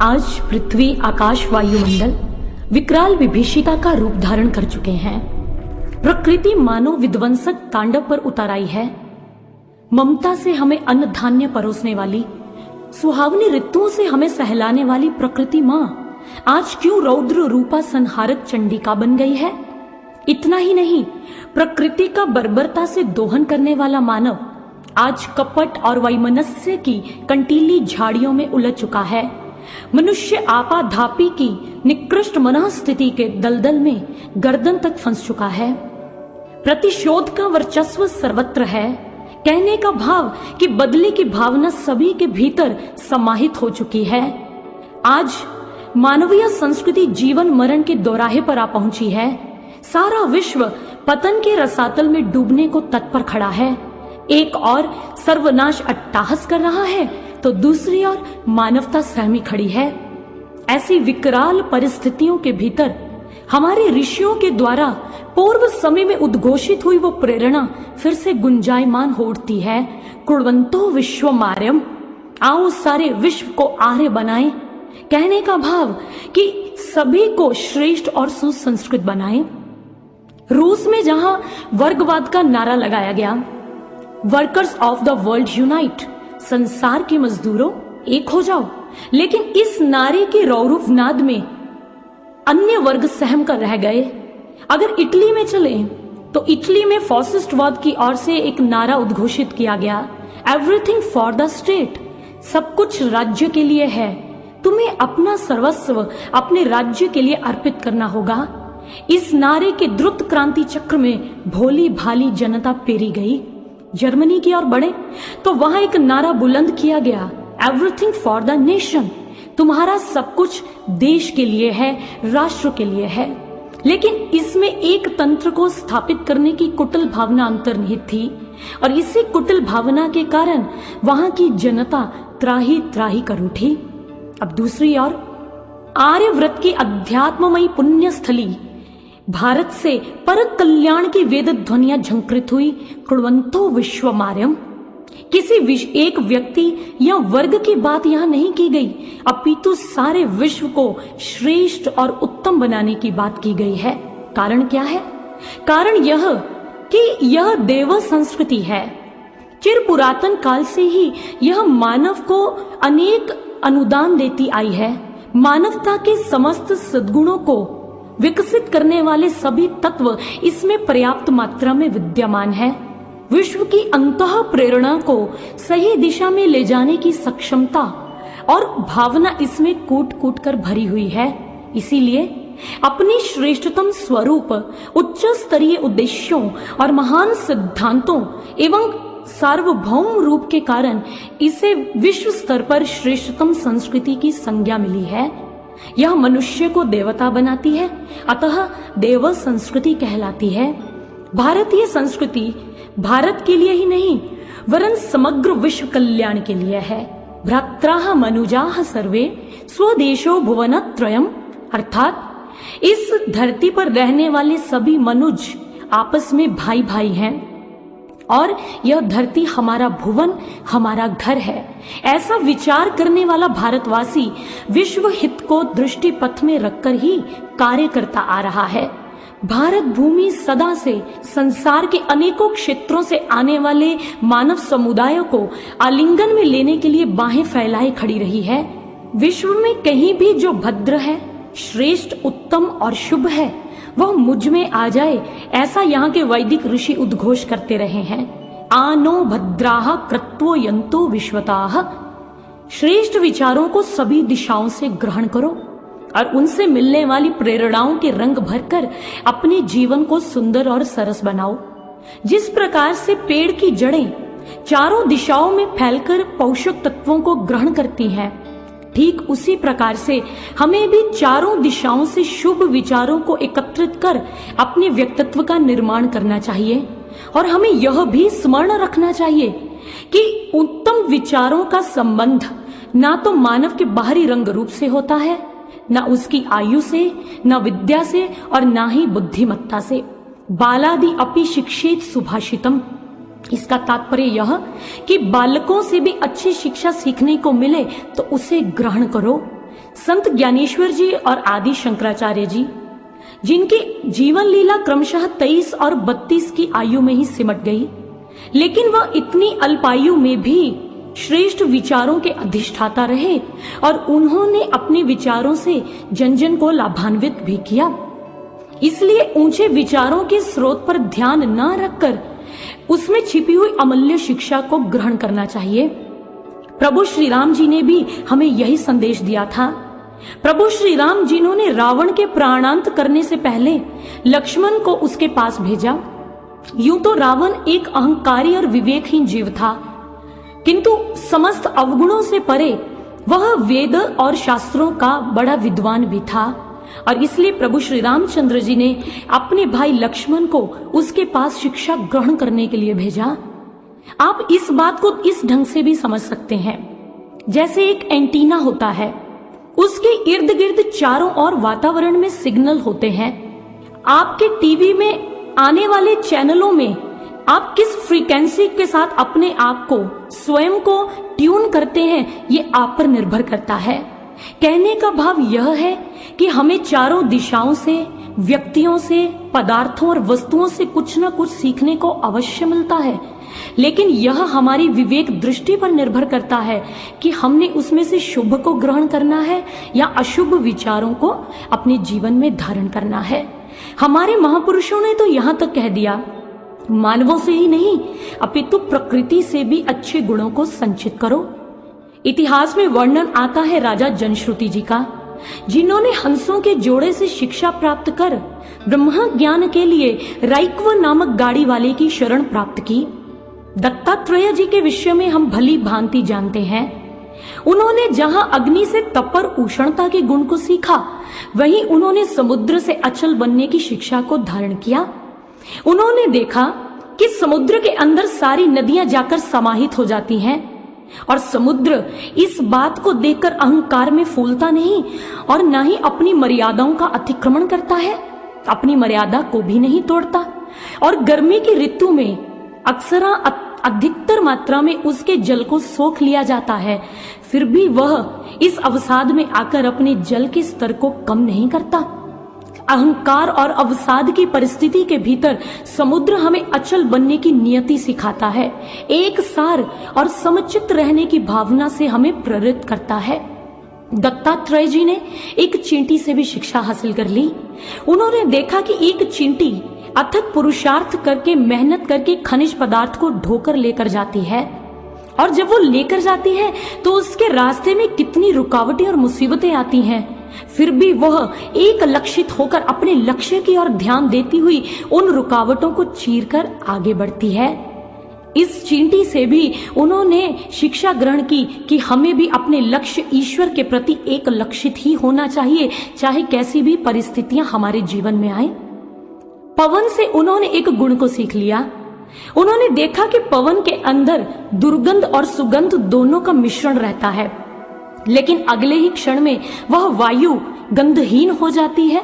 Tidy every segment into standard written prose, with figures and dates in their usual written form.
आज पृथ्वी, आकाश, वायुमंडल विकराल विभीषिका का रूप धारण कर चुके हैं। प्रकृति मानव विध्वंसक तांडव पर उतर आई है। ममता से हमें अन्न धान्य परोसने वाली, सुहावनी ऋतुओं से हमें सहलाने वाली प्रकृति माँ आज क्यों रौद्र रूपा संहारक चंडिका बन गई है? इतना ही नहीं, प्रकृति का बर्बरता से दोहन करने वाला मानव आज कपट और वैमनस्य की कंटीली झाड़ियों में उलझ चुका है। मनुष्य आपाधापी की निकृष्ट मनःस्थिति के दलदल में गर्दन तक फंस चुका है। प्रतिशोध का वर्चस्व सर्वत्र है। कहने का भाव कि बदले की भावना सभी के भीतर समाहित हो चुकी है। आज मानवीय संस्कृति जीवन मरण के दोराहे पर आ पहुंची है। सारा विश्व पतन के रसातल में डूबने को तत्पर खड़ा है। एक और सर्वनाश अट्टहास कर रहा है तो दूसरी ओर मानवता सहमी खड़ी है। ऐसी विकराल परिस्थितियों के भीतर हमारे ऋषियों के द्वारा पूर्व समय में उद्घोषित हुई वो प्रेरणा फिर से गुंजायमान हो उठती है। कुर्वन्तो विश्वमार्यम, आओ सारे विश्व को आर्य बनाएं। कहने का भाव कि सभी को श्रेष्ठ और सुसंस्कृत बनाएं। रूस में जहां वर्गवाद का नारा लगाया गया, workers of the world unite, संसार के मजदूरों एक हो जाओ, लेकिन इस नारे के रौरूप नाद में अन्य वर्ग सहम कर रह गए। अगर इटली में चले तो इटली में फॉसिस्टवाद की ओर से एक नारा उद्घोषित किया गया, एवरीथिंग फॉर द स्टेट, सब कुछ राज्य के लिए है। तुम्हें अपना सर्वस्व अपने राज्य के लिए अर्पित करना होगा। इस नारे के द्रुत क्रांति चक्र में भोली भाली जनता पेरी गई। जर्मनी की ओर बढ़े तो वहां एक नारा बुलंद किया गया, एवरीथिंग फॉर द नेशन, तुम्हारा सब कुछ देश के लिए है, राष्ट्र के लिए है। लेकिन इसमें एक तंत्र को स्थापित करने की कुटिल भावना अंतर्निहित थी और इसी कुटिल भावना के कारण वहां की जनता त्राही त्राही कर उठी। अब दूसरी ओर आर्यव्रत की अध्यात्ममयी पुण्य स्थली भारत से परक कल्याण की वेद ध्वनियां झंकृत हुई। कुर्वन्तो विश्वमार्यम, किसी एक व्यक्ति या वर्ग की बात यहां नहीं की गई, अपितु सारे विश्व को श्रेष्ठ और उत्तम बनाने की बात की गई है। कारण क्या है? कारण यह कि यह देव संस्कृति है। चिर पुरातन काल से ही यह मानव को अनेक अनुदान देती आई है। मानवता के समस्त सद्गुणों को विकसित करने वाले सभी तत्व इसमें पर्याप्त मात्रा में विद्यमान है। विश्व की अंतः प्रेरणा को सही दिशा में ले जाने की सक्षमता और भावना इसमें कूट कूट कर भरी हुई है। इसीलिए अपनी श्रेष्ठतम स्वरूप, उच्च स्तरीय उद्देश्यों और महान सिद्धांतों एवं सार्वभौम रूप के कारण इसे विश्व स्तर पर श्रेष्ठतम संस्कृति की संज्ञा मिली है। यह मनुष्य को देवता बनाती है, अतः देव संस्कृति कहलाती है। भारतीय संस्कृति भारत के लिए ही नहीं वरन समग्र विश्व कल्याण के लिए है। भ्रात्राः मनुजाः सर्वे स्वदेशो भुवनत्रयम्, अर्थात इस धरती पर रहने वाले सभी मनुज आपस में भाई भाई हैं और यह धरती हमारा भुवन, हमारा घर है। ऐसा विचार करने वाला भारतवासी विश्व हित को दृष्टि पथ में रखकर ही कार्य करता आ रहा है। भारत भूमि सदा से संसार के अनेकों क्षेत्रों से आने वाले मानव समुदायों को आलिंगन में लेने के लिए बाहें फैलाए खड़ी रही है। विश्व में कहीं भी जो भद्र है, श्रेष्ठ, उत्तम और शुभ है, वह मुझ में आ जाए, ऐसा यहाँ के वैदिक ऋषि उद्घोष करते रहे हैं। आनो भद्राः कृत्वो यन्तो विश्वताः, श्रेष्ठ विचारों को सभी दिशाओं से ग्रहण करो और उनसे मिलने वाली प्रेरणाओं के रंग भरकर अपने जीवन को सुंदर और सरस बनाओ। जिस प्रकार से पेड़ की जड़ें चारों दिशाओं में फैलकर पोषक तत्वों को ग्रहण करती हैं, ठीक उसी प्रकार से हमें भी चारों दिशाओं से शुभ विचारों को एकत्रित कर अपने व्यक्तित्व का निर्माण करना चाहिए। और हमें यह भी स्मरण रखना चाहिए कि उत्तम विचारों का संबंध ना तो मानव के बाहरी रंग रूप से होता है, ना उसकी आयु से, ना विद्या से और ना ही बुद्धिमत्ता से। बालादि अपि शिक्षेत सुभाषितम, इसका तात्पर्य यह कि बालकों से भी अच्छी शिक्षा सीखने को मिले तो उसे ग्रहण करो। संत ज्ञानेश्वर जी और आदि शंकराचार्य जी, जिनकी जीवन लीला क्रमशः 23 और 32 की आयु में ही सिमट गई, लेकिन वह इतनी अल्पायु में भी श्रेष्ठ विचारों के अधिष्ठाता रहे और उन्होंने अपने विचारों से जन जन को लाभान्वित भी किया। इसलिए ऊंचे विचारों के स्रोत पर ध्यान न रखकर उसमें छिपी हुई अमूल्य शिक्षा को ग्रहण करना चाहिए। प्रभु श्री राम जी ने भी हमें यही संदेश दिया था। प्रभु श्री राम जिन्होंने रावण के प्राणांत करने से पहले लक्ष्मण को उसके पास भेजा। यूं तो रावण एक अहंकारी और विवेकहीन जीव था, किंतु समस्त अवगुणों से परे वह वेद और शास्त्रों का बड़ा विद्वान भी था और इसलिए प्रभु श्री रामचंद्र जी ने अपने भाई लक्ष्मण को उसके पास शिक्षा ग्रहण करने के लिए भेजा। आप इस बात को इस ढंग से भी समझ सकते हैं, जैसे एक एंटीना होता है, उसके इर्द गिर्द चारों ओर वातावरण में सिग्नल होते हैं। आपके टीवी में आने वाले चैनलों में आप किस फ्रीक्वेंसी के साथ अपने आप को स्वयं को ट्यून करते हैं, ये आप पर निर्भर करता है। कहने का भाव यह है कि हमें चारों दिशाओं से, व्यक्तियों से, पदार्थों और वस्तुओं से कुछ न कुछ सीखने को अवश्य मिलता है, लेकिन यह हमारी विवेक दृष्टि पर निर्भर करता है कि हमने उसमें से शुभ को ग्रहण करना है या अशुभ विचारों को अपने जीवन में धारण करना है। हमारे महापुरुषों ने तो यहाँ तक कह दिया, मानवों से ही नहीं अपितु प्रकृति से भी अच्छे गुणों को संचित करो। इतिहास में वर्णन आता है राजा जनश्रुति जी का, जिन्होंने हंसों के जोड़े से शिक्षा प्राप्त कर ब्रह्म ज्ञान के लिए राइक्व नामक गाड़ी वाले की शरण प्राप्त की। दत्तात्रेय जी के विषय में हम भली भांति जानते हैं। उन्होंने जहां अग्नि से तपर उष्णता के गुण को सीखा, वहीं उन्होंने समुद्र से अचल बनने की शिक्षा को धारण किया। उन्होंने देखा कि समुद्र के अंदर सारी नदियां जाकर समाहित हो जाती हैं और समुद्र इस बात को देखकर अहंकार में फूलता नहीं और न ही अपनी मर्यादाओं का अतिक्रमण करता है, अपनी मर्यादा को भी नहीं तोड़ता। और गर्मी की ऋतु में अक्सर अधिकतर मात्रा में उसके जल को सोख लिया जाता है, फिर भी वह इस अवसाद में आकर अपने जल के स्तर को कम नहीं करता। अहंकार और अवसाद की परिस्थिति के भीतर समुद्र हमें अचल बनने की नियति सिखाता है, एक सार और समचित्त रहने की भावना से हमें प्रेरित करता है। दत्तात्रेय जी ने एक चींटी से भी शिक्षा हासिल कर ली। उन्होंने देखा कि एक चींटी अथक पुरुषार्थ करके, मेहनत करके खनिज पदार्थ को ढोकर लेकर जाती है और जब वो लेकर जाती है तो उसके रास्ते में कितनी रुकावटें और मुसीबतें आती हैं, फिर भी वह एक लक्षित होकर अपने लक्ष्य की ओर ध्यान देती हुई उन रुकावटों को चीरकर आगे बढ़ती है। इस चींटी से भी उन्होंने शिक्षा ग्रहण की कि हमें भी अपने लक्ष्य ईश्वर के प्रति एक लक्षित ही होना चाहिए, चाहे कैसी भी परिस्थितियां हमारे जीवन में आए। पवन से उन्होंने एक गुण को सीख लिया। उन्होंने देखा कि पवन के अंदर दुर्गंध और सुगंध दोनों का मिश्रण रहता है, लेकिन अगले ही क्षण में वह वायु गंधहीन हो जाती है।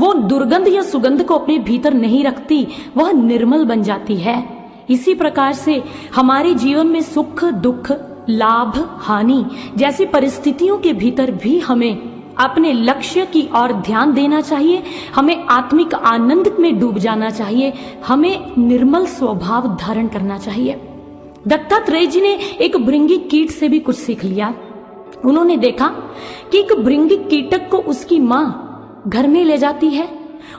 वो दुर्गंध या सुगंध को अपने भीतर नहीं रखती, वह निर्मल बन जाती है। इसी प्रकार से हमारे जीवन में सुख दुख, लाभ हानि जैसी परिस्थितियों के भीतर भी हमें अपने लक्ष्य की ओर ध्यान देना चाहिए, हमें आत्मिक आनंद में डूब जाना चाहिए, हमें निर्मल स्वभाव धारण करना चाहिए। दत्तात्रेय जी ने एक भृंगी कीट से भी कुछ सीख लिया। उन्होंने देखा कि एक भृंगी कीटक को उसकी मां घर में ले जाती है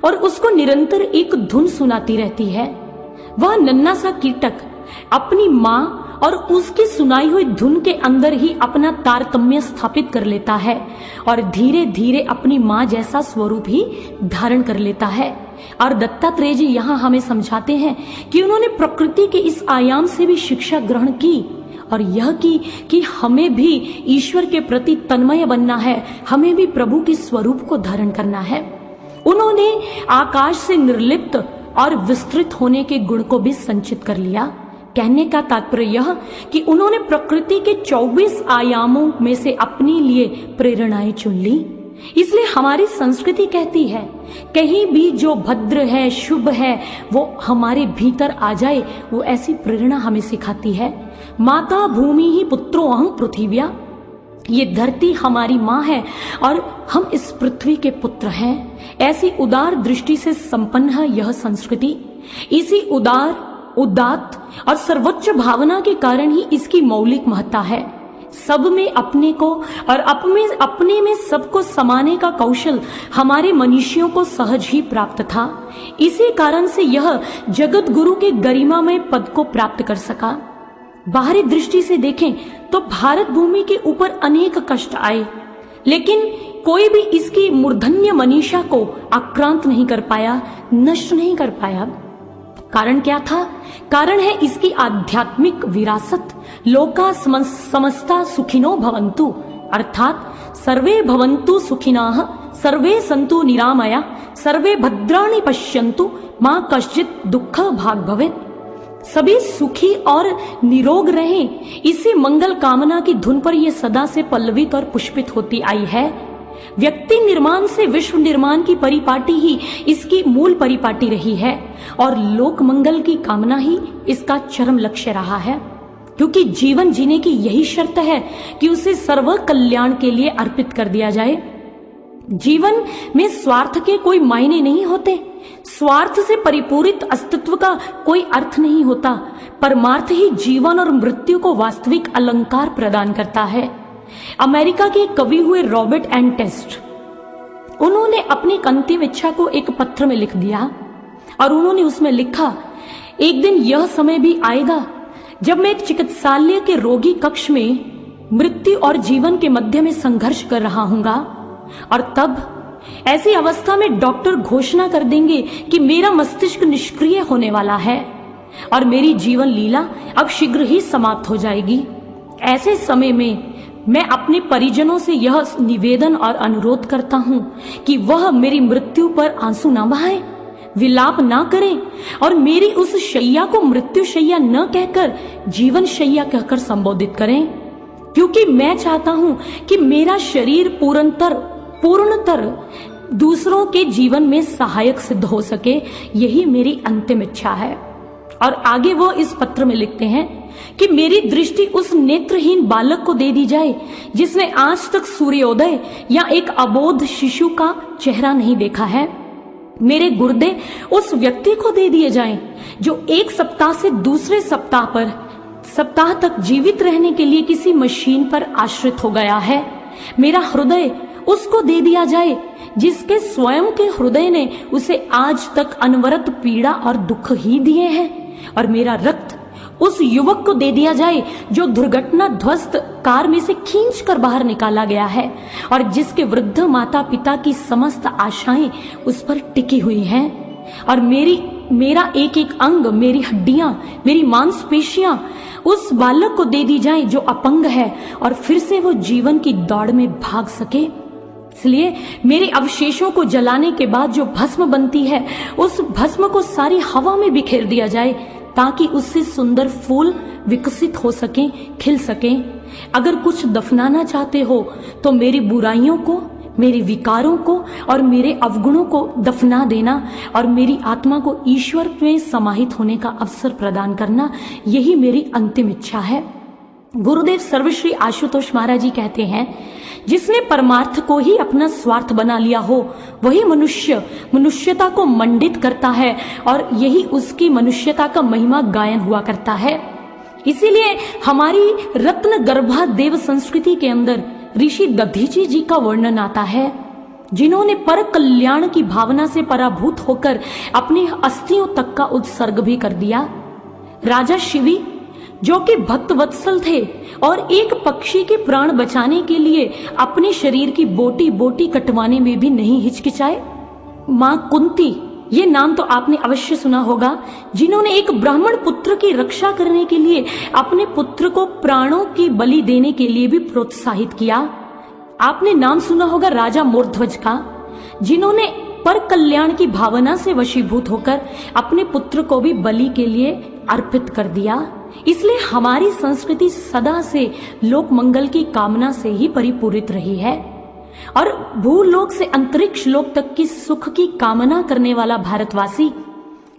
और उसको निरंतर एक धुन सुनाती रहती है। वह नन्हा सा कीटक अपनी मां और उसकी सुनाई हुई धुन के अंदर ही अपना तारतम्य स्थापित कर लेता है और धीरे धीरे अपनी मां जैसा स्वरूप ही धारण कर लेता है। और दत्तात्रेय जी यहाँ हमें समझाते हैं कि उन्होंने प्रकृति के इस आयाम से भी शिक्षा ग्रहण की और यह की कि हमें भी ईश्वर के प्रति तन्मय बनना है, हमें भी प्रभु के स्वरूप को धारण करना है। उन्होंने आकाश से निर्लिप्त और विस्तृत होने के गुण को भी संचित कर लिया। कहने का तात्पर्य यह कि उन्होंने प्रकृति के 24 आयामों में से अपने लिए प्रेरणाएं चुन ली। इसलिए हमारी संस्कृति कहती है कहीं भी जो भद्र है, शुभ है, वो हमारे भीतर आ जाए, वो ऐसी प्रेरणा हमें सिखाती है। माता भूमि ही पुत्रो अहं पृथिव्या। ये धरती हमारी माँ है और हम इस पृथ्वी के पुत्र हैं। ऐसी उदार दृष्टि से संपन्न है यह संस्कृति। इसी उदात्त और सर्वोच्च भावना के कारण ही इसकी मौलिक महत्ता है। सब में अपने को और अपने में सबको समाने का कौशल हमारे मनुष्यों को सहज ही प्राप्त था। इसी कारण से यह जगत गुरु के गरिमामय पद को प्राप्त कर सका। बाहरी दृष्टि से देखें तो भारत भूमि के ऊपर अनेक कष्ट आए, लेकिन कोई भी इसकी मूर्धन्य मनीषा को आक्रांत नहीं कर पाया, नष्ट नहीं कर पाया। कारण क्या था? कारण है इसकी आध्यात्मिक विरासत। लोका समस्ता सुखिनो भवन्तु, अर्थात सर्वे भवन्तु सुखिनाः, सर्वे सन्तु निरामया, सर्वे भद्राणि पश्यन्तु, मां कश्चित् दुःख भाग् भवेत्। सभी सुखी और निरोग रहें, इसी मंगल कामना की धुन पर यह सदा से पल्लवित और पुष्पित होती आई है। व्यक्ति निर्माण से विश्व निर्माण की परिपाटी ही इसकी मूल परिपाटी रही है और लोक मंगल की कामना ही इसका चरम लक्ष्य रहा है। क्योंकि जीवन जीने की यही शर्त है कि उसे सर्व कल्याण के लिए अर्पित कर दिया जाए। जीवन में स्वार्थ के कोई मायने नहीं होते। स्वार्थ से परिपूरित अस्तित्व का कोई अर्थ नहीं होता। परमार्थ ही जीवन और मृत्यु को वास्तविक अलंकार प्रदान करता है। अमेरिका के कवि हुए रॉबर्ट एन टेस्ट, उन्होंने अपनी अंतिम इच्छा को एक पत्र में लिख दिया और उन्होंने उसमें लिखा, एक दिन यह समय भी आएगा जब मैं एक चिकित्सालय के रोगी कक्ष में मृत्यु और जीवन के मध्य में संघर्ष कर रहा हूंगा, और तब ऐसी अवस्था में डॉक्टर घोषणा कर देंगे कि मेरा मस्तिष्क निष्क्रिय होने वाला है और मेरी जीवन लीला अब शीघ्र ही समाप्त हो जाएगी। ऐसे समय में मैं अपने परिजनों से यह निवेदन और अनुरोध करता हूं कि वह मेरी मृत्यु पर आंसू न बहाएं, विलाप ना करें और मेरी उस शैया को मृत्यु शैया न कहकर जीवन शैया कहकर संबोधित करें, क्योंकि मैं चाहता हूं कि मेरा शरीर पूर्णतर दूसरों के जीवन में सहायक सिद्ध हो सके। यही मेरी अंतिम इच्छा है। और आगे वो इस पत्र में लिखते हैं कि मेरी दृष्टि उस नेत्रहीन बालक को दे दी जाए जिसने आज तक सूर्योदय या एक अबोध शिशु का चेहरा नहीं देखा है। मेरे गुर्दे उस व्यक्ति को दे दिए जाएं जो एक सप्ताह से दूसरे सप्ताह तक जीवित रहने के लिए किसी मशीन पर आश्रित हो गया है। मेरा हृदय उसको दे दिया जाए जिसके स्वयं के हृदय ने उसे आज तक अनवरत पीड़ा और दुख ही दिए हैं। और मेरा रक्त उस युवक को दे दिया जाए जो दुर्घटना ध्वस्त कार में से खींच कर बाहर निकाला गया है और जिसके वृद्ध माता पिता की समस्त आशाएं उस पर टिकी हुई हैं। और मेरा एक एक अंग, मेरी हड्डियां, मेरी मांसपेशियां उस बालक को दे दी जाए जो अपंग है और फिर से वो जीवन की दौड़ में भाग सके। इसलिए मेरे अवशेषों को जलाने के बाद जो भस्म बनती है उस भस्म को सारी हवा में बिखेर दिया जाए ताकि उससे सुंदर फूल विकसित हो सकें, खिल सकें। अगर कुछ दफनाना चाहते हो तो मेरी बुराइयों को, मेरे विकारों को और मेरे अवगुणों को दफना देना और मेरी आत्मा को ईश्वर में समाहित होने का अवसर प्रदान करना, यही मेरी अंतिम इच्छा है। गुरुदेव सर्वश्री आशुतोष महाराज जी कहते हैं, जिसने परमार्थ को ही अपना स्वार्थ बना लिया हो वही मनुष्यता को मंडित करता है और यही उसकी मनुष्यता का महिमा गायन हुआ करता है। इसीलिए हमारी रत्न गर्भा देव संस्कृति के अंदर ऋषि दधीची जी का वर्णन आता है, जिन्होंने पर कल्याण की भावना से पराभूत होकर अपनी अस्थियों तक का उत्सर्ग भी कर दिया। राजा शिवी जो कि भक्त वत्सल थे और एक पक्षी के प्राण बचाने के लिए अपने शरीर की बोटी बोटी कटवाने में भी नहीं हिचकिचाए। मां कुंती, ये नाम तो आपने अवश्य सुना होगा, जिन्होंने एक ब्राह्मण पुत्र की रक्षा करने के लिए अपने पुत्र को प्राणों की बलि देने के लिए भी प्रोत्साहित किया। आपने नाम सुना होगा राजा मोरध्वज का, जिन्होंने पर कल्याण की भावना से वशीभूत होकर अपने पुत्र को भी बलि के लिए अर्पित कर दिया। इसलिए हमारी संस्कृति सदा से लोक मंगल की कामना से ही परिपूरित रही है और भूलोक से अंतरिक्ष लोक तक की सुख की कामना करने वाला भारतवासी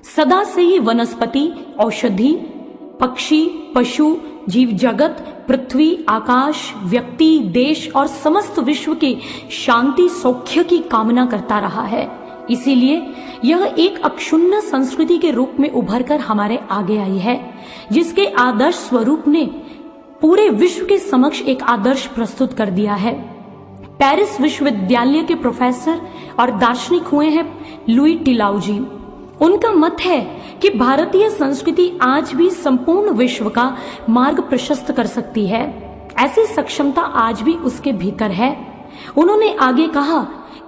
सदा से ही वनस्पति, औषधि, पक्षी, पशु, जीव जगत, पृथ्वी, आकाश, व्यक्ति, देश और समस्त विश्व की शांति सौख्य की कामना करता रहा है। इसीलिए यह एक अक्षुण्ण संस्कृति के रूप में उभर कर हमारे आगे आई है, जिसके आदर्श स्वरूप ने पूरे विश्व के समक्ष एक आदर्श प्रस्तुत कर दिया है। पेरिस विश्वविद्यालय के प्रोफेसर और दार्शनिक हुए हैं लुई टिलाउजी। उनका मत है कि भारतीय संस्कृति आज भी संपूर्ण विश्व का मार्ग प्रशस्त कर सकती है। ऐसी सक्षमता आज भी उसके भीतर है। उन्होंने आगे कहा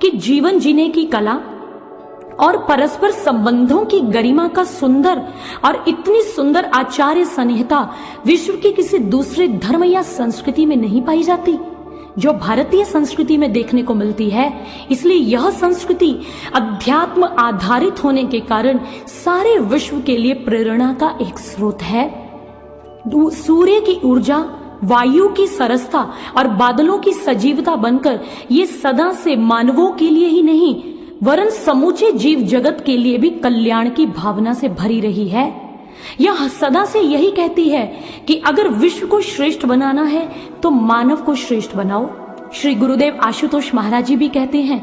कि जीवन जीने की कला और परस्पर संबंधों की गरिमा का सुंदर और इतनी सुंदर आचार्य संहिता विश्व की किसी दूसरे धर्म या संस्कृति में नहीं पाई जाती जो भारतीय संस्कृति में देखने को मिलती है। इसलिए यह संस्कृति अध्यात्म आधारित होने के कारण सारे विश्व के लिए प्रेरणा का एक स्रोत है। सूर्य की ऊर्जा, वायु की सरसता और बादलों की सजीवता बनकर ये सदा से मानवों के लिए ही नहीं वरन समूचे जीव जगत के लिए भी कल्याण की भावना से भरी रही है। यह सदा से यही कहती है कि अगर विश्व को श्रेष्ठ बनाना है तो मानव को श्रेष्ठ बनाओ। श्री गुरुदेव आशुतोष महाराज जी भी कहते हैं,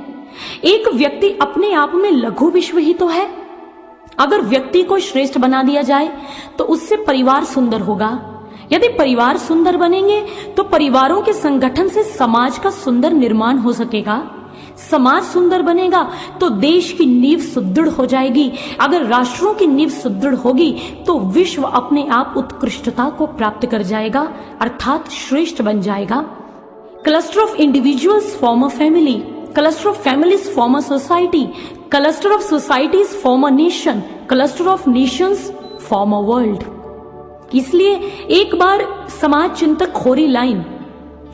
एक व्यक्ति अपने आप में लघु विश्व ही तो है। अगर व्यक्ति को श्रेष्ठ बना दिया जाए तो उससे परिवार सुंदर होगा। यदि परिवार सुंदर बनेंगे तो परिवारों के संगठन से समाज का सुंदर निर्माण हो सकेगा। समाज सुंदर बनेगा तो देश की नींव सुदृढ़ हो जाएगी। अगर राष्ट्रों की नींव सुदृढ़ होगी तो विश्व अपने आप उत्कृष्टता को प्राप्त कर जाएगा, अर्थात श्रेष्ठ बन जाएगा। Cluster of individuals form a family, cluster of families form a society, cluster of societies form a nation, cluster of Nations form a world. इसलिए एक बार समाज चिंतक खोरी लाइन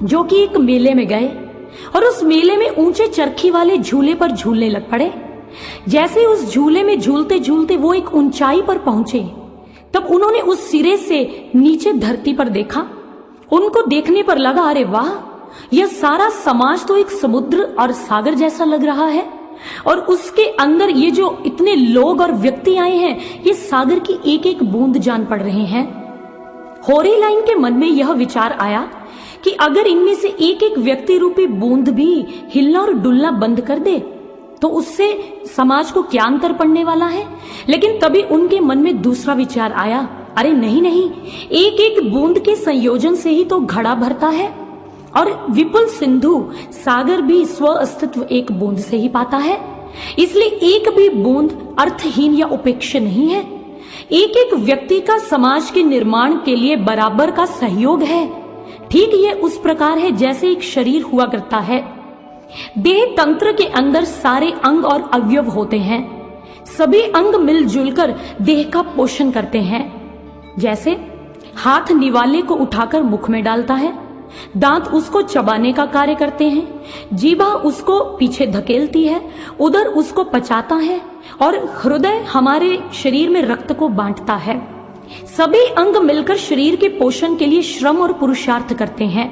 जो कि एक मेले में गए और उस मेले में ऊंचे चरखी वाले झूले पर झूलने लग पड़े। जैसे उस झूले में झूलते झूलते वो एक ऊंचाई पर पहुंचे, तब उन्होंने उस सिरे से नीचे धरती पर देखा। उनको देखने पर लगा, अरे वाह, यह सारा समाज तो एक समुद्र और सागर जैसा लग रहा है और उसके अंदर ये जो इतने लोग और व्यक्ति आए हैं, ये सागर की एक एक बूंद जान पड़ रहे हैं। होरी लाइन के मन में यह विचार आया कि अगर इनमें से एक एक व्यक्ति रूपी बूंद भी हिलना और डुलना बंद कर दे तो उससे समाज को क्या अंतर पड़ने वाला है। लेकिन तभी उनके मन में दूसरा विचार आया, अरे नहीं नहीं, एक एक बूंद के संयोजन से ही तो घड़ा भरता है और विपुल सिंधु सागर भी स्व अस्तित्व एक बूंद से ही पाता है। इसलिए एक भी बूंद अर्थहीन या उपेक्ष नहीं है। एक एक व्यक्ति का समाज के निर्माण के लिए बराबर का सहयोग है। ठीक ये उस प्रकार है जैसे एक शरीर हुआ करता है। देह तंत्र के अंदर सारे अंग और अवयव होते हैं। सभी अंग मिलजुल कर देह का पोषण करते हैं। जैसे हाथ निवाले को उठाकर मुख में डालता है, दांत उसको चबाने का कार्य करते हैं, जीभा उसको पीछे धकेलती है, उदर उसको पचाता है और हृदय हमारे शरीर में रक्त को बांटता है। सभी अंग मिलकर शरीर के पोषण के लिए श्रम और पुरुषार्थ करते हैं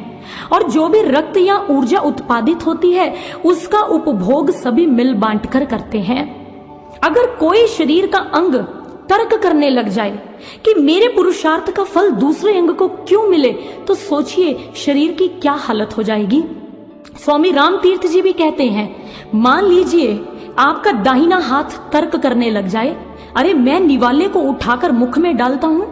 और जो भी रक्त या ऊर्जा उत्पादित होती है उसका उपभोग सभी मिल बांटकर करते हैं। अगर कोई शरीर का अंग तर्क करने लग जाए कि मेरे पुरुषार्थ का फल दूसरे अंग को क्यों मिले, तो सोचिए शरीर की क्या हालत हो जाएगी। स्वामी राम तीर्थ जी भी कहते हैं, मान लीजिए आपका दाहिना हाथ तर्क करने लग जाए, अरे मैं निवाले को उठाकर मुख में डालता हूँ,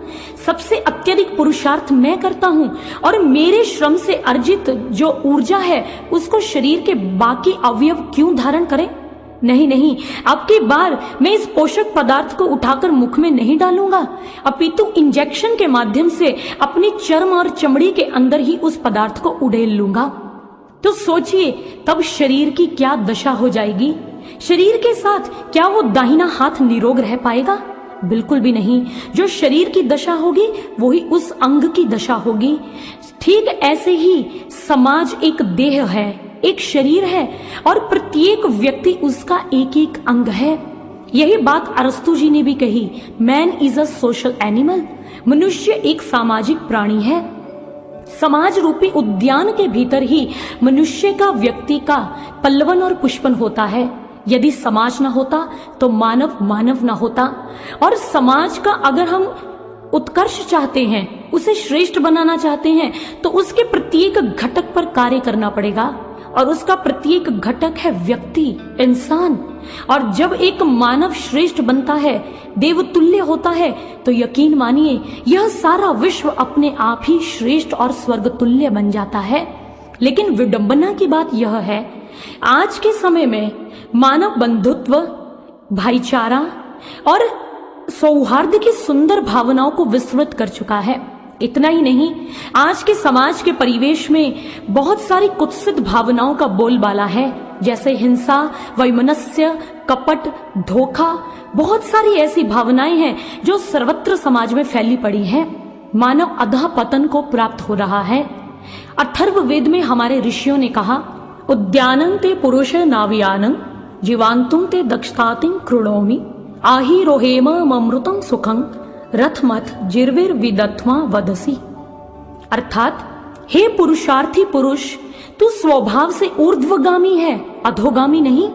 सबसे अत्यधिक पुरुषार्थ मैं करता हूँ और मेरे श्रम से अर्जित जो ऊर्जा है उसको शरीर के बाकी अवयव क्यों धारण करें। नहीं नहीं, अब की बार मैं इस पोषक पदार्थ को उठाकर मुख में नहीं डालूंगा, अपितु इंजेक्शन के माध्यम से अपनी चर्म और चमड़ी के अंदर ही उस पदार्थ को उड़ेल लूंगा। तो सोचिए तब शरीर की क्या दशा हो जाएगी। शरीर के साथ क्या वो दाहिना हाथ निरोग रह पाएगा? बिल्कुल भी नहीं। जो शरीर की दशा होगी वही उस अंग की दशा होगी। ठीक ऐसे ही समाज एक देह है, एक शरीर है और प्रत्येक व्यक्ति उसका एक एक अंग है। यही बात अरस्तु जी ने भी कही, man is a social animal, मनुष्य एक सामाजिक प्राणी है। समाज रूपी उद्यान के भीतर ही मनुष्य का, व्यक्ति का पल्लवन और पुष्पन होता है। यदि समाज न होता तो मानव मानव न होता और समाज का अगर हम उत्कर्ष चाहते हैं, उसे श्रेष्ठ बनाना चाहते हैं, तो उसके प्रत्येक घटक पर कार्य करना पड़ेगा। और उसका प्रत्येक घटक है व्यक्ति, इंसान। और जब एक मानव श्रेष्ठ बनता है, देवतुल्य होता है, तो यकीन मानिए यह सारा विश्व अपने आप ही श्रेष्ठ और स्वर्गतुल्य बन जाता है। लेकिन विडंबना की बात यह है, आज के समय में मानव बंधुत्व, भाईचारा और सौहार्द की सुंदर भावनाओं को विस्मृत कर चुका है। इतना ही नहीं, आज के समाज के परिवेश में बहुत सारी कुत्सित भावनाओं का बोलबाला है, जैसे हिंसा, वैमनस्य, कपट, धोखा। बहुत सारी ऐसी भावनाएं हैं जो सर्वत्र समाज में फैली पड़ी हैं। मानव अधःपतन को प्राप्त हो रहा है। अथर्ववेद में हमारे ऋषियों ने कहा, उद्यानं ते पुरुष नावियानं जीवांतुं ते दक्षतातिं कृणोमि आहि रोहेम अमृतं सुखं रथमथ जिर्विर विदत्मा वदसी। अर्थात हे पुरुषार्थी पुरुष, तू स्वभाव से ऊर्ध्वगामी है, अधोगामी नहीं।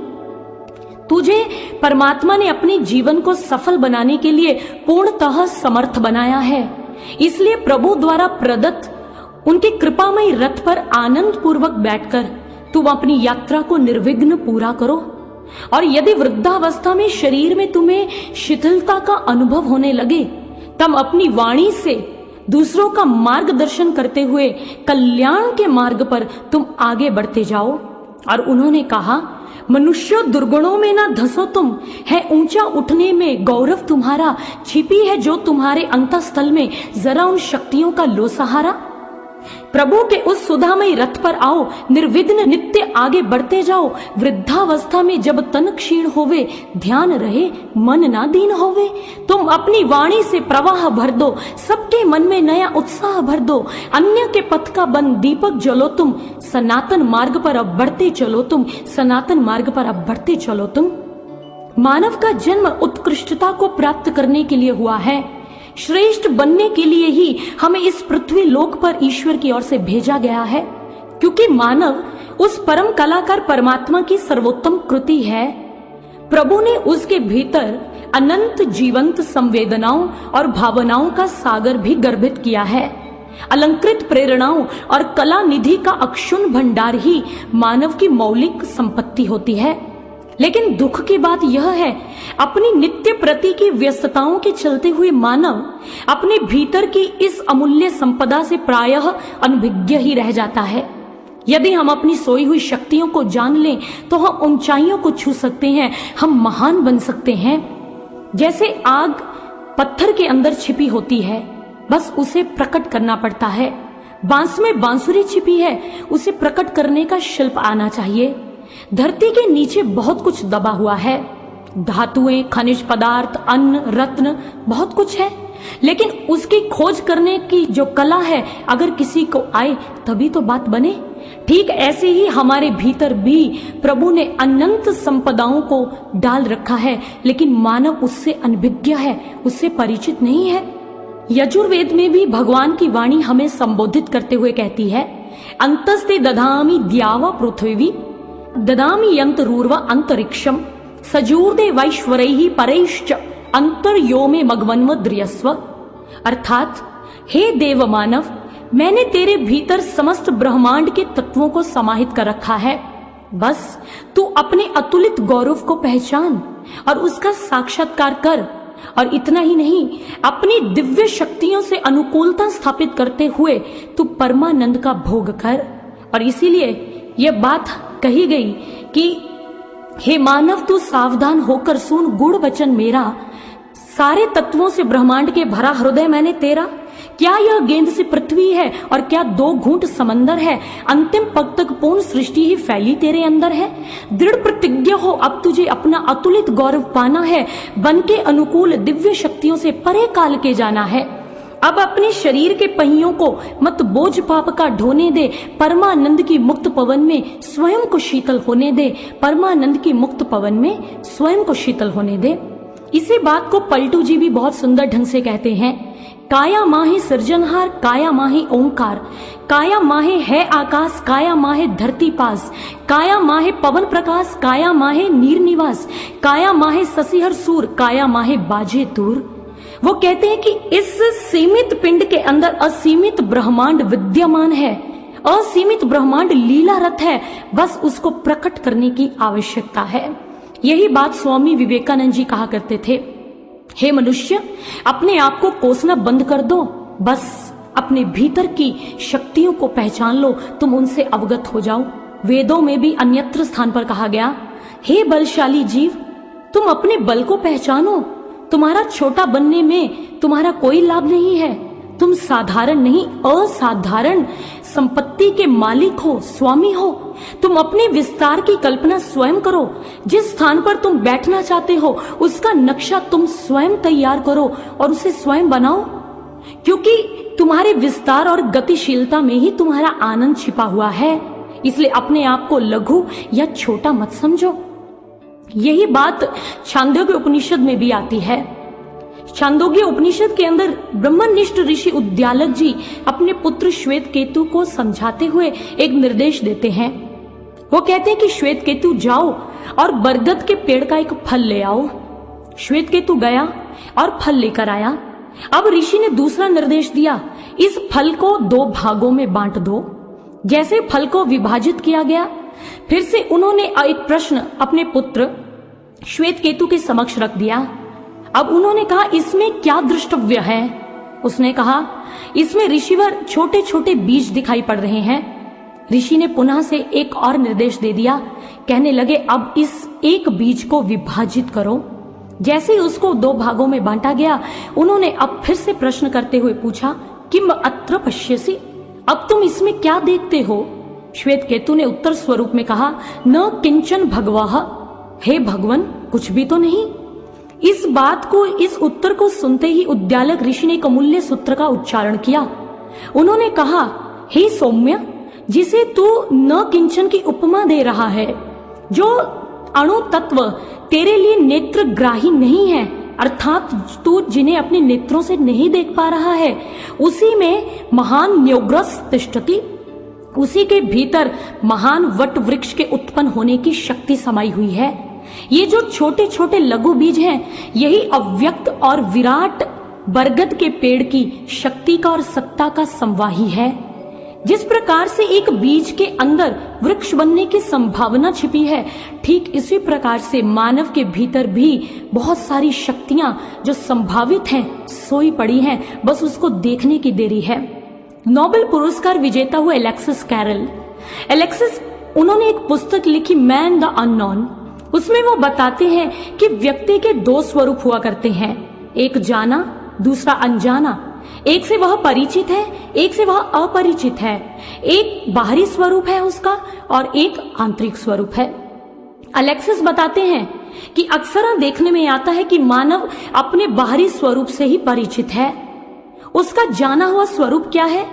तुझे परमात्मा ने अपने जीवन को सफल बनाने के लिए पूर्णतः समर्थ बनाया है। इसलिए प्रभु द्वारा प्रदत्त उनके कृपामय रथ पर आनंद पूर्वक बैठकर तुम अपनी यात्रा को निर्विघ्न पूरा करो। और यदि वृद्धावस्था में शरीर में तुम्हें शिथिलता का अनुभव होने लगे, तब अपनी वाणी से दूसरों का मार्गदर्शन करते हुए कल्याण के मार्ग पर तुम आगे बढ़ते जाओ। और उन्होंने कहा, मनुष्य दुर्गुणों में ना धसो तुम, है ऊंचा उठने में गौरव तुम्हारा, छिपी है जो तुम्हारे अंतःस्थल में, जरा उन शक्तियों का लो सहारा। प्रभु के उस सुधामय रथ पर आओ, निर्विघ्न नित्य आगे बढ़ते जाओ। वृद्धावस्था में जब तन क्षीण होवे, ध्यान रहे मन ना दीन होवे। तुम अपनी वाणी से प्रवाह भर दो, सबके मन में नया उत्साह भर दो। अन्य के पथ का बंद दीपक जलो तुम, सनातन मार्ग पर अब बढ़ते चलो तुम, सनातन मार्ग पर अब बढ़ते चलो तुम। मानव का जन्म उत्कृष्टता को प्राप्त करने के लिए हुआ है। श्रेष्ठ बनने के लिए ही हमें इस पृथ्वी लोक पर ईश्वर की ओर से भेजा गया है, क्योंकि मानव उस परम कलाकार परमात्मा की सर्वोत्तम कृति है। प्रभु ने उसके भीतर अनंत जीवंत संवेदनाओं और भावनाओं का सागर भी गर्भित किया है। अलंकृत प्रेरणाओं और कला निधि का अक्षुण्ण भंडार ही मानव की मौलिक संपत्ति होती है। लेकिन दुख की बात यह है, अपनी नित्य प्रति की व्यस्तताओं के चलते हुए मानव अपने भीतर की इस अमूल्य संपदा से प्रायः अनभिज्ञ ही रह जाता है। यदि हम अपनी सोई हुई शक्तियों को जान लें तो हम ऊंचाइयों को छू सकते हैं, हम महान बन सकते हैं। जैसे आग पत्थर के अंदर छिपी होती है, बस उसे प्रकट करना पड़ता है। बांस में बांसुरी छिपी है, उसे प्रकट करने का शिल्प आना चाहिए। धरती के नीचे बहुत कुछ दबा हुआ है, धातुएं, खनिज पदार्थ, अन्न, रत्न, बहुत कुछ है। लेकिन उसकी खोज करने की जो कला है, अगर किसी को आए तभी तो बात बने। ठीक ऐसे ही हमारे भीतर भी प्रभु ने अनंत संपदाओं को डाल रखा है, लेकिन मानव उससे अनभिज्ञ है, उससे परिचित नहीं है। यजुर्वेद में भी भगवान की वाणी हमें संबोधित करते हुए कहती है, अंतस्ते दधामि द्यावा पृथ्वी ददामि यंतरूर्व अंतरिक्षम सजूर्दे वैश्वरैहि परैश्च अंतर्योमे मघवन्वद्रियस्व। अर्थात हे देव मानव, मैंने तेरे भीतर समस्त ब्रह्मांड के तत्वों को समाहित कर रखा है। बस तू अपने अतुलित गौरव को पहचान और उसका साक्षात्कार कर। और इतना ही नहीं, अपनी दिव्य शक्तियों से अनुकूलता स्थापित करते हुए तू परमानंद का भोग कर। और इसीलिए यह बात कही गई कि हे मानव, तू सावधान होकर सुन गुण वचन मेरा, सारे तत्वों से ब्रह्मांड के भरा हृदय मैंने तेरा। क्या यह गेंद से पृथ्वी है और क्या 2 घूंट समंदर है, अंतिम पग तक पूर्ण सृष्टि ही फैली तेरे अंदर है। दृढ़ प्रतिज्ञ हो, अब तुझे अपना अतुलित गौरव पाना है, बन के अनुकूल दिव्य शक्तियों से परे काल के जाना है। अब अपने शरीर के पहियों को मत बोझ पाप का ढोने दे, परमानंद की मुक्त पवन में स्वयं को शीतल होने दे, परमानंद की मुक्त पवन में स्वयं को शीतल होने दे। इसी बात को पलटू जी भी बहुत सुंदर ढंग से कहते हैं, काया माहे सृजनहार, काया माहे ओंकार, काया माहे है आकाश, काया माहे धरती पास, काया माहे पवन प्रकाश, काया माहे नीर निवास, काया माहे शशिहर सूर, काया माहे बाजे दूर। वो कहते हैं कि इस सीमित पिंड के अंदर असीमित ब्रह्मांड विद्यमान है, असीमित ब्रह्मांड लीलारत है, बस उसको प्रकट करने की आवश्यकता है। यही बात स्वामी विवेकानंद जी कहा करते थे, हे मनुष्य, अपने आप को कोसना बंद कर दो, बस अपने भीतर की शक्तियों को पहचान लो, तुम उनसे अवगत हो जाओ। वेदों में भी अन्यत्र स्थान पर कहा गया, हे बलशाली जीव, तुम अपने बल को पहचानो, तुम्हारा छोटा बनने में तुम्हारा कोई लाभ नहीं है, तुम साधारण नहीं असाधारण संपत्ति के मालिक हो, स्वामी हो। तुम अपने विस्तार की कल्पना स्वयं करो, जिस स्थान पर तुम बैठना चाहते हो उसका नक्शा तुम स्वयं तैयार करो और उसे स्वयं बनाओ, क्योंकि तुम्हारे विस्तार और गतिशीलता में ही तुम्हारा आनंद छिपा हुआ है। इसलिए अपने आप को लघु या छोटा मत समझो। यही बात छांदोग्य उपनिषद में भी आती है। छांदोग्य उपनिषद के अंदर ब्रह्मनिष्ठ ऋषि उद्यालक जी अपने पुत्र श्वेत केतु को समझाते हुए एक निर्देश देते हैं। वो कहते हैं कि श्वेत केतु जाओ और बरगद के पेड़ का एक फल ले आओ। श्वेत केतु गया और फल लेकर आया। अब ऋषि ने दूसरा निर्देश दिया, इस फल को 2 भागों में बांट दो। जैसे फल को विभाजित किया गया, फिर से उन्होंने एक प्रश्न अपने पुत्र श्वेत केतु के समक्ष रख दिया। अब उन्होंने कहा, इसमें क्या दृष्टव्य है? उसने कहा, इसमें ऋषिवर छोटे छोटे बीज दिखाई पड़ रहे हैं। ऋषि ने पुनः से एक और निर्देश दे दिया, कहने लगे, अब इस एक बीज को विभाजित करो। जैसे ही उसको 2 भागों में बांटा गया, उन्होंने अब फिर से प्रश्न करते हुए पूछा, किम अत्र पश्यसि, अब तुम इसमें क्या देखते हो? श्वेत केतु ने उत्तर स्वरूप में कहा, न किंचन भगवाह, हे भगवान, कुछ भी तो नहीं। इस बात को, इस उत्तर को सुनते ही उद्यालक ऋषि ने एक अमूल्य सूत्र का उच्चारण किया। उन्होंने कहा, हे सौम्य, जिसे तू न किंचन की उपमा दे रहा है, जो अणु तत्व तेरे लिए नेत्रग्राही नहीं है, अर्थात तू जिन्हें अपने नेत्रों से नहीं देख पा रहा है, उसी में महान न्योग्रस तिष्ठति, उसी के भीतर महान वट वृक्ष के उत्पन्न होने की शक्ति समाई हुई है। ये जो छोटे छोटे लघु बीज हैं, यही अव्यक्त और विराट बरगद के पेड़ की शक्ति का और सत्ता का संवाही है। जिस प्रकार से एक बीज के अंदर वृक्ष बनने की संभावना छिपी है, ठीक इसी प्रकार से मानव के भीतर भी बहुत सारी शक्तियां जो संभावित हैं, सोई पड़ी हैं, बस उसको देखने की देरी है। नोबेल पुरस्कार विजेता हुए एलेक्सिस कैरल, उन्होंने एक पुस्तक लिखी, मैन द अननोन। उसमें वो बताते हैं कि व्यक्ति के 2 स्वरूप हुआ करते हैं, एक जाना, दूसरा अनजाना। एक से वह परिचित है, एक से वह अपरिचित है। एक बाहरी स्वरूप है उसका और एक आंतरिक स्वरूप है। अलेक्सिस बताते हैं कि अक्सर देखने में आता है कि मानव अपने बाहरी स्वरूप से ही परिचित है। उसका जाना हुआ स्वरूप क्या है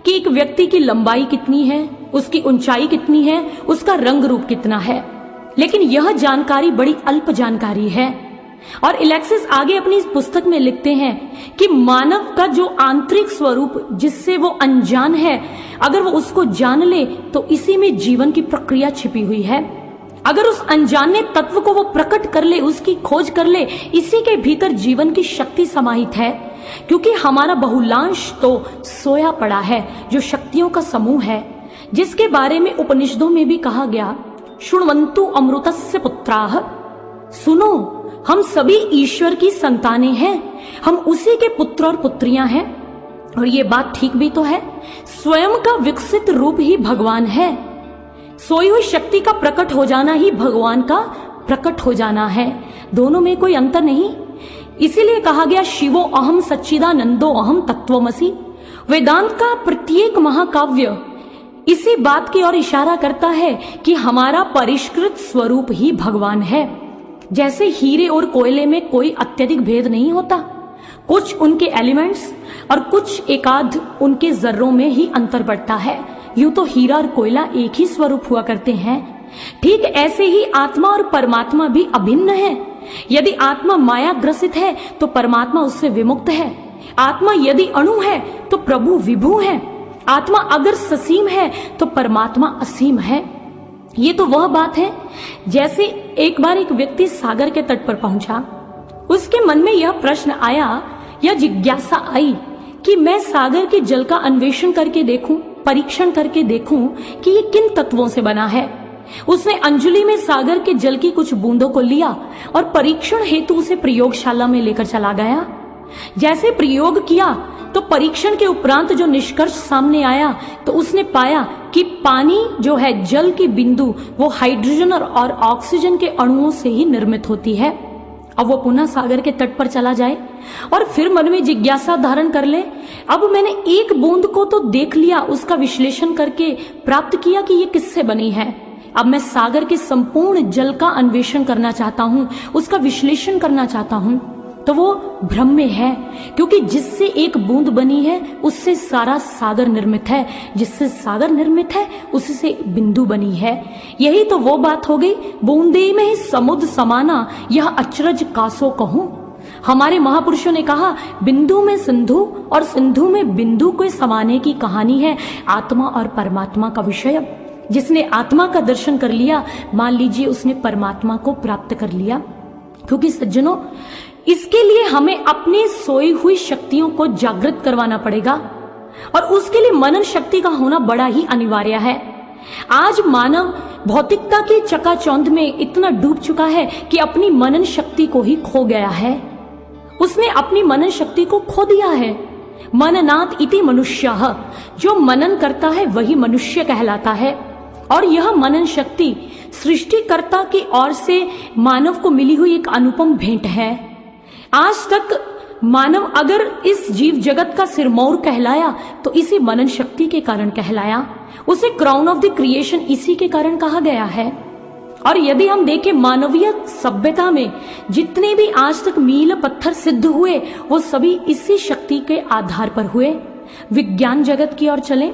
कि एक व्यक्ति की लंबाई कितनी है, उसकी ऊंचाई कितनी है, उसका रंग रूप कितना है, लेकिन यह जानकारी बड़ी अल्प जानकारी है। और एलेक्सिस आगे अपनी इस पुस्तक में लिखते हैं कि मानव का जो आंतरिक स्वरूप, जिससे वो अनजान है, अगर वो उसको जान ले तो इसी में जीवन की प्रक्रिया छिपी हुई है। अगर उस अनजाने तत्व को वो प्रकट कर ले, उसकी खोज कर ले, इसी के भीतर जीवन की शक्ति समाहित है। क्योंकि हमारा बहुलांश तो सोया पड़ा है, जो शक्तियों का समूह है, जिसके बारे में उपनिषदों में भी कहा गया, शृण्वन्तु अमृतस्य पुत्राः, सुनो, हम सभी ईश्वर की संतानें हैं, हम उसी के पुत्र और पुत्रियां हैं। और ये बात ठीक भी तो है, स्वयं का विकसित रूप ही भगवान है। सोई हुई शक्ति का प्रकट हो जाना ही भगवान का प्रकट हो जाना है, दोनों में कोई अंतर नहीं। इसीलिए कहा गया, शिवो अहम सच्चिदानंदो अहम तत्वमसि। वेदांत का प्रत्येक महाकाव्य इसी बात की ओर इशारा करता है कि हमारा परिष्कृत स्वरूप ही भगवान है। जैसे हीरे और कोयले में कोई अत्यधिक भेद नहीं होता, कुछ उनके एलिमेंट्स और कुछ एकाध उनके जर्रों में ही अंतर पड़ता है। यूं तो हीरा और कोयला एक ही स्वरूप हुआ करते हैं। ठीक ऐसे ही आत्मा और परमात्मा भी अभिन्न है। यदि आत्मा माया ग्रसित है तो परमात्मा उससे विमुक्त है। आत्मा यदि अणु है तो प्रभु विभु है। आत्मा अगर ससीम है तो परमात्मा असीम है। ये तो वह बात है, जैसे एक बार एक व्यक्ति सागर के तट पर पहुंचा। उसके मन में यह प्रश्न आया यह जिज्ञासा आई कि मैं सागर के जल का अन्वेषण करके देखूं, परीक्षण करके देखूं कि ये किन तत्वों से बना है। उसने अंजलि में सागर के जल की कुछ बूंदों को लिया और परीक्षण हेतु उसे प्रयोगशाला में लेकर चला गया। जैसे प्रयोग किया तो परीक्षण के उपरांत जो निष्कर्ष सामने आया तो उसने पाया कि पानी जो है, जल की बिंदु, वो हाइड्रोजन और ऑक्सीजन के अणुओं से ही निर्मित होती है। अब वो पुनः सागर के तट पर चला जाए और फिर मन में जिज्ञासा धारण कर ले, अब मैंने एक बूंद को तो देख लिया, उसका विश्लेषण करके प्राप्त किया कि ये किससे बनी है। अब मैं सागर के संपूर्ण जल का अन्वेषण करना चाहता हूं, उसका विश्लेषण करना चाहता हूं। तो वो भ्रम में है, क्योंकि जिससे एक बूंद बनी है उससे सारा सागर निर्मित है, जिससे सागर निर्मित है उससे बिंदु बनी है। यही तो वो बात हो गई, बूंदे में समुद्र समाना, यह अचरज कासो कहूं। हमारे महापुरुषों ने कहा, बिंदु में सिंधु और सिंधु में बिंदु को समाने की कहानी है आत्मा और परमात्मा का विषय। जिसने आत्मा का दर्शन कर लिया, मान लीजिए उसने परमात्मा को प्राप्त कर लिया। क्योंकि सज्जनों, इसके लिए हमें अपनी सोई हुई शक्तियों को जागृत करवाना पड़ेगा और उसके लिए मनन शक्ति का होना बड़ा ही अनिवार्य है। आज मानव भौतिकता की चकाचौंध में इतना डूब चुका है कि अपनी मनन शक्ति को ही खो गया है। उसने अपनी मनन शक्ति को खो दिया है। मननात् इति मनुष्यः, जो मनन करता है वही मनुष्य कहलाता है। और यह मनन शक्ति सृष्टिकर्ता की ओर से मानव को मिली हुई एक अनुपम भेंट है। आज तक मानव अगर इस जीव जगत का सिरमौर कहलाया तो इसी मनन शक्ति के कारण कहलाया। उसे क्राउन ऑफ द क्रिएशन इसी के कारण कहा गया है। और यदि हम देखें मानवीय सभ्यता में जितने भी आज तक मील पत्थर सिद्ध हुए, वो सभी इसी शक्ति के आधार पर हुए। विज्ञान जगत की ओर चलें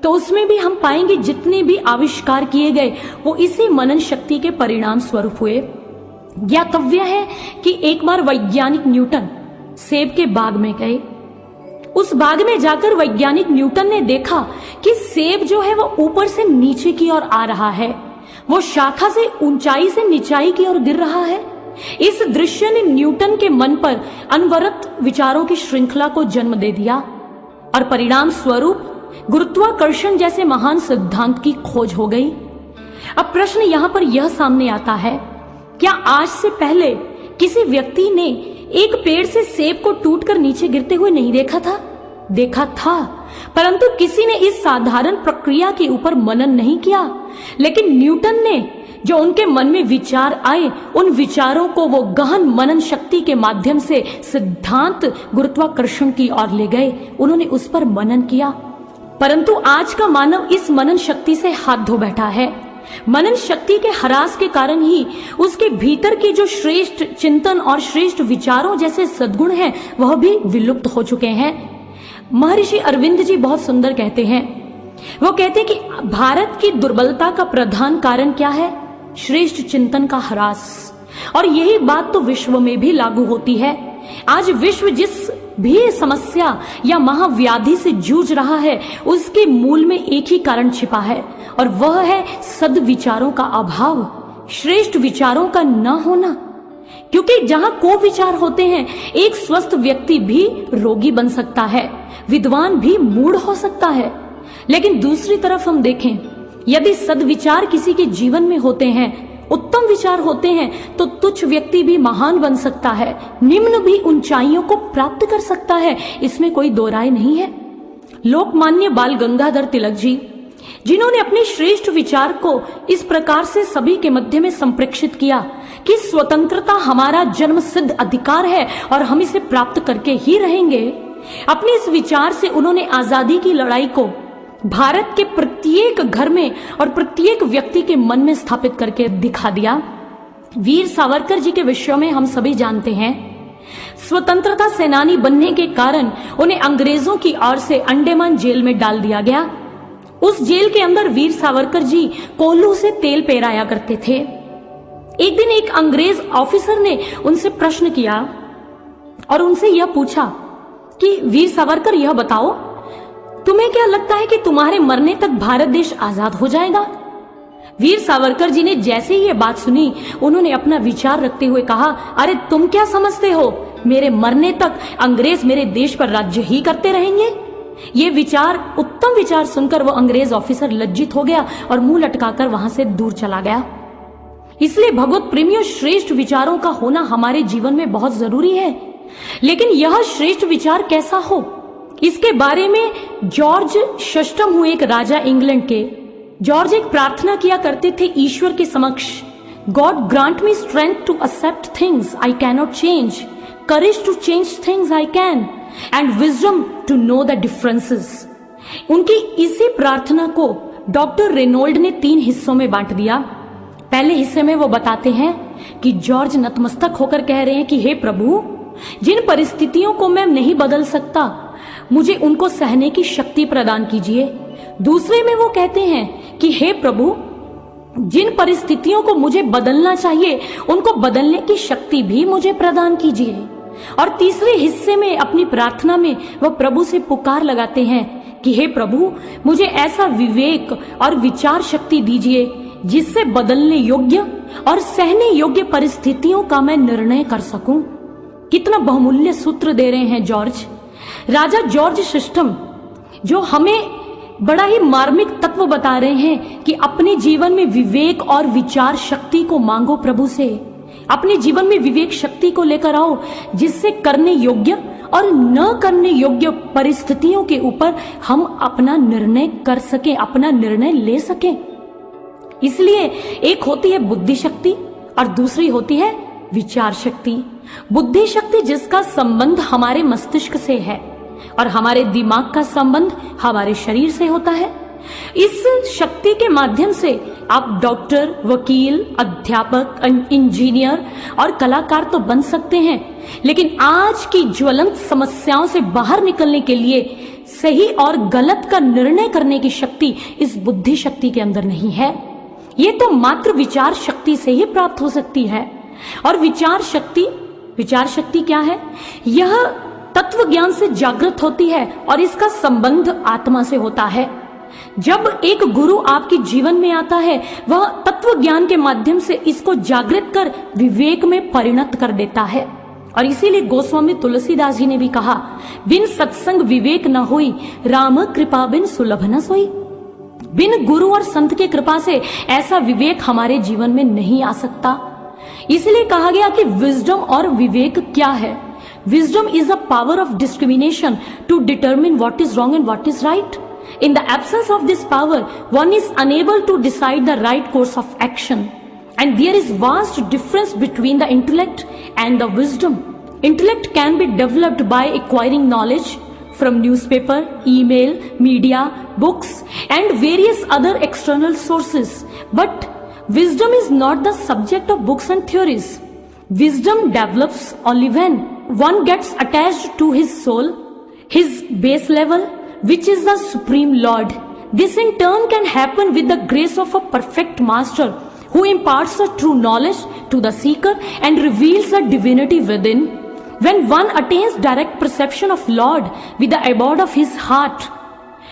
तो उसमें भी हम पाएंगे जितने भी आविष्कार किए गए वो इसी मनन शक्ति के परिणाम स्वरूप हुए। ज्ञातव्य है कि एक बार वैज्ञानिक न्यूटन सेब के बाग में गए। उस बाग में जाकर वैज्ञानिक न्यूटन ने देखा कि सेब जो है वो ऊपर से नीचे की ओर आ रहा है, वो शाखा से ऊंचाई से निचाई की ओर गिर रहा है। इस दृश्य ने न्यूटन के मन पर अनवरत विचारों की श्रृंखला को जन्म दे दिया और परिणाम स्वरूप गुरुत्वाकर्षण जैसे महान सिद्धांत की खोज हो गई। अब प्रश्न यहां पर यह सामने आता है, क्या आज से पहले किसी व्यक्ति ने एक पेड़ से सेब को टूटकर नीचे गिरते हुए नहीं देखा था? देखा था, परंतु किसी ने इस साधारण प्रक्रिया के ऊपर मनन नहीं किया। लेकिन न्यूटन ने जो उनके मन में विचार आए, उन विचारों को वो गहन मनन शक्ति के माध्यम से सिद्धांत गुरुत्वाकर्षण की ओर ले गए। उन्होंने उस पर मनन किया, परंतु आज का मानव इस मनन शक्ति से हाथ धो बैठा है। मनन शक्ति के ह्रास के कारण ही उसके भीतर की जो श्रेष्ठ चिंतन और श्रेष्ठ विचारों जैसे सद्गुण हैं वह भी विलुप्त हो चुके हैं। महर्षि अरविंद जी बहुत सुंदर कहते हैं, वो कहते हैं कि भारत की दुर्बलता का प्रधान कारण क्या है? श्रेष्ठ चिंतन का ह्रास। और यही बात तो विश्व में भी लागू होती है। आज विश्व जिस भी समस्या या महाव्याधि से जूझ रहा है उसके मूल में एक ही कारण छिपा है और वह है सद्विचारों का अभाव, श्रेष्ठ विचारों का न होना। क्योंकि जहां कुविचार होते हैं एक स्वस्थ व्यक्ति भी रोगी बन सकता है, विद्वान भी मूढ़ हो सकता है। लेकिन दूसरी तरफ हम देखें, यदि सद्विचार किसी के जीवन में होते हैं, उत्तम विचार होते हैं, तो तुच्छ व्यक्ति भी महान बन सकता है, निम्न भी ऊंचाइयों को प्राप्त कर सकता है। इसमें कोई दो राय नहीं है। लोकमान्य बाल गंगाधर तिलक जी, जिन्होंने अपने श्रेष्ठ विचार को इस प्रकार से सभी के मध्य में संप्रेक्षित किया कि स्वतंत्रता हमारा जन्म सिद्ध अधिकार है और हम इसे प्राप्त करके ही रहेंगे, अपने इस विचार से उन्होंने आजादी की लड़ाई को भारत के प्रत्येक घर में और प्रत्येक व्यक्ति के मन में स्थापित करके दिखा दिया। वीर सावरकर जी के विषय में हम सभी जानते हैं। स्वतंत्रता सेनानी बनने के कारण उन्हें अंग्रेजों की ओर से अंडमान जेल में डाल दिया गया। उस जेल के अंदर वीर सावरकर जी कोल्हू से तेल पेराया करते थे। एक दिन एक अंग्रेज ऑफिसर ने उनसे प्रश्न किया और उनसे यह पूछा कि वीर सावरकर, यह बताओ, तुम्हें क्या लगता है कि तुम्हारे मरने तक भारत देश आजाद हो जाएगा? वीर सावरकर जी ने जैसे ही ये बात सुनी, उन्होंने अपना विचार रखते हुए कहा, अरे तुम क्या समझते हो, मेरे मरने तक अंग्रेज मेरे देश पर राज्य ही करते रहेंगे। ये विचार, उत्तम विचार सुनकर वो अंग्रेज ऑफिसर लज्जित हो गया और मुंह लटकाकर वहां से दूर चला गया। इसलिए भगवत प्रेमियों, श्रेष्ठ विचारों का होना हमारे जीवन में बहुत जरूरी है। लेकिन यह श्रेष्ठ विचार कैसा हो, इसके बारे में जॉर्ज षष्टम हुए एक राजा इंग्लैंड के, जॉर्ज एक प्रार्थना किया करते थे ईश्वर के समक्ष, God grant me strength to accept things I cannot change, courage to change things I can, and wisdom to know the differences. उनकी इसी प्रार्थना को डॉक्टर रेनोल्ड ने 3 हिस्सों में बांट दिया। पहले हिस्से में वो बताते हैं कि जॉर्ज नतमस्तक होकर कह रहे हैं कि हे प्रभु, जिन परिस्थितियों को मैं नहीं बदल सकता, मुझे उनको सहने की शक्ति प्रदान कीजिए। दूसरे में वो कहते हैं कि हे प्रभु, जिन परिस्थितियों को मुझे बदलना चाहिए, उनको बदलने की शक्ति भी मुझे प्रदान कीजिए। और तीसरे हिस्से में अपनी प्रार्थना में वह प्रभु से पुकार लगाते हैं कि हे प्रभु, मुझे ऐसा विवेक और विचार शक्ति दीजिए जिससे बदलने योग्य और सहने योग्य परिस्थितियों का मैं निर्णय कर सकूं। कितना बहुमूल्य सूत्र दे रहे हैं जॉर्ज। राजा जॉर्ज षष्ठम, जो हमें बड़ा ही मार्मिक तत्व बता रहे हैं कि अपने जीवन में विवेक और विचार शक्ति को मांगो प्रभु से। अपने जीवन में विवेक शक्ति को लेकर आओ, जिससे करने योग्य और न करने योग्य परिस्थितियों के ऊपर हम अपना निर्णय कर सकें, अपना निर्णय ले सकें। इसलिए एक होती है बुद्धि शक्ति और दूसरी होती है विचार शक्ति। बुद्धि शक्ति जिसका संबंध हमारे मस्तिष्क से है और हमारे दिमाग का संबंध हमारे शरीर से होता है। इस शक्ति के माध्यम से आप डॉक्टर, वकील, अध्यापक, इंजीनियर और कलाकार तो बन सकते हैं, लेकिन आज की ज्वलंत समस्याओं से बाहर निकलने के लिए सही और गलत का निर्णय करने की शक्ति इस बुद्धि शक्ति के अंदर नहीं है। ये तो मात्र विचार शक्ति से ही प्राप्त हो सकती है। और विचार शक्ति क्या है? यह तत्व ज्ञान से जागृत होती है और इसका संबंध आत्मा से होता है। जब एक गुरु आपके जीवन में आता है, वह तत्व ज्ञान के माध्यम से इसको जागृत कर विवेक में परिणत कर देता है। और इसीलिए गोस्वामी तुलसीदास जी ने भी कहा, बिन सत्संग विवेक न होई, राम कृपा बिन सुलभ न सोई। बिन गुरु और संत के कृपा से ऐसा विवेक हमारे जीवन में नहीं आ सकता। इसलिए कहा गया कि विजडम और विवेक क्या है? Wisdom is a power of discrimination to determine what is wrong and what is right. In the absence of this power, one is unable to decide the right course of action. And there is vast difference between the intellect and the wisdom. Intellect can be developed by acquiring knowledge from newspaper, email, media, books, and various other external sources. But wisdom is not the subject of books and theories. Wisdom develops only when one gets attached to his soul, his base level, which is the Supreme Lord. This in turn can happen with the grace of a perfect master who imparts the true knowledge to the seeker and reveals the divinity within. When one attains direct perception of Lord with the abode of his heart,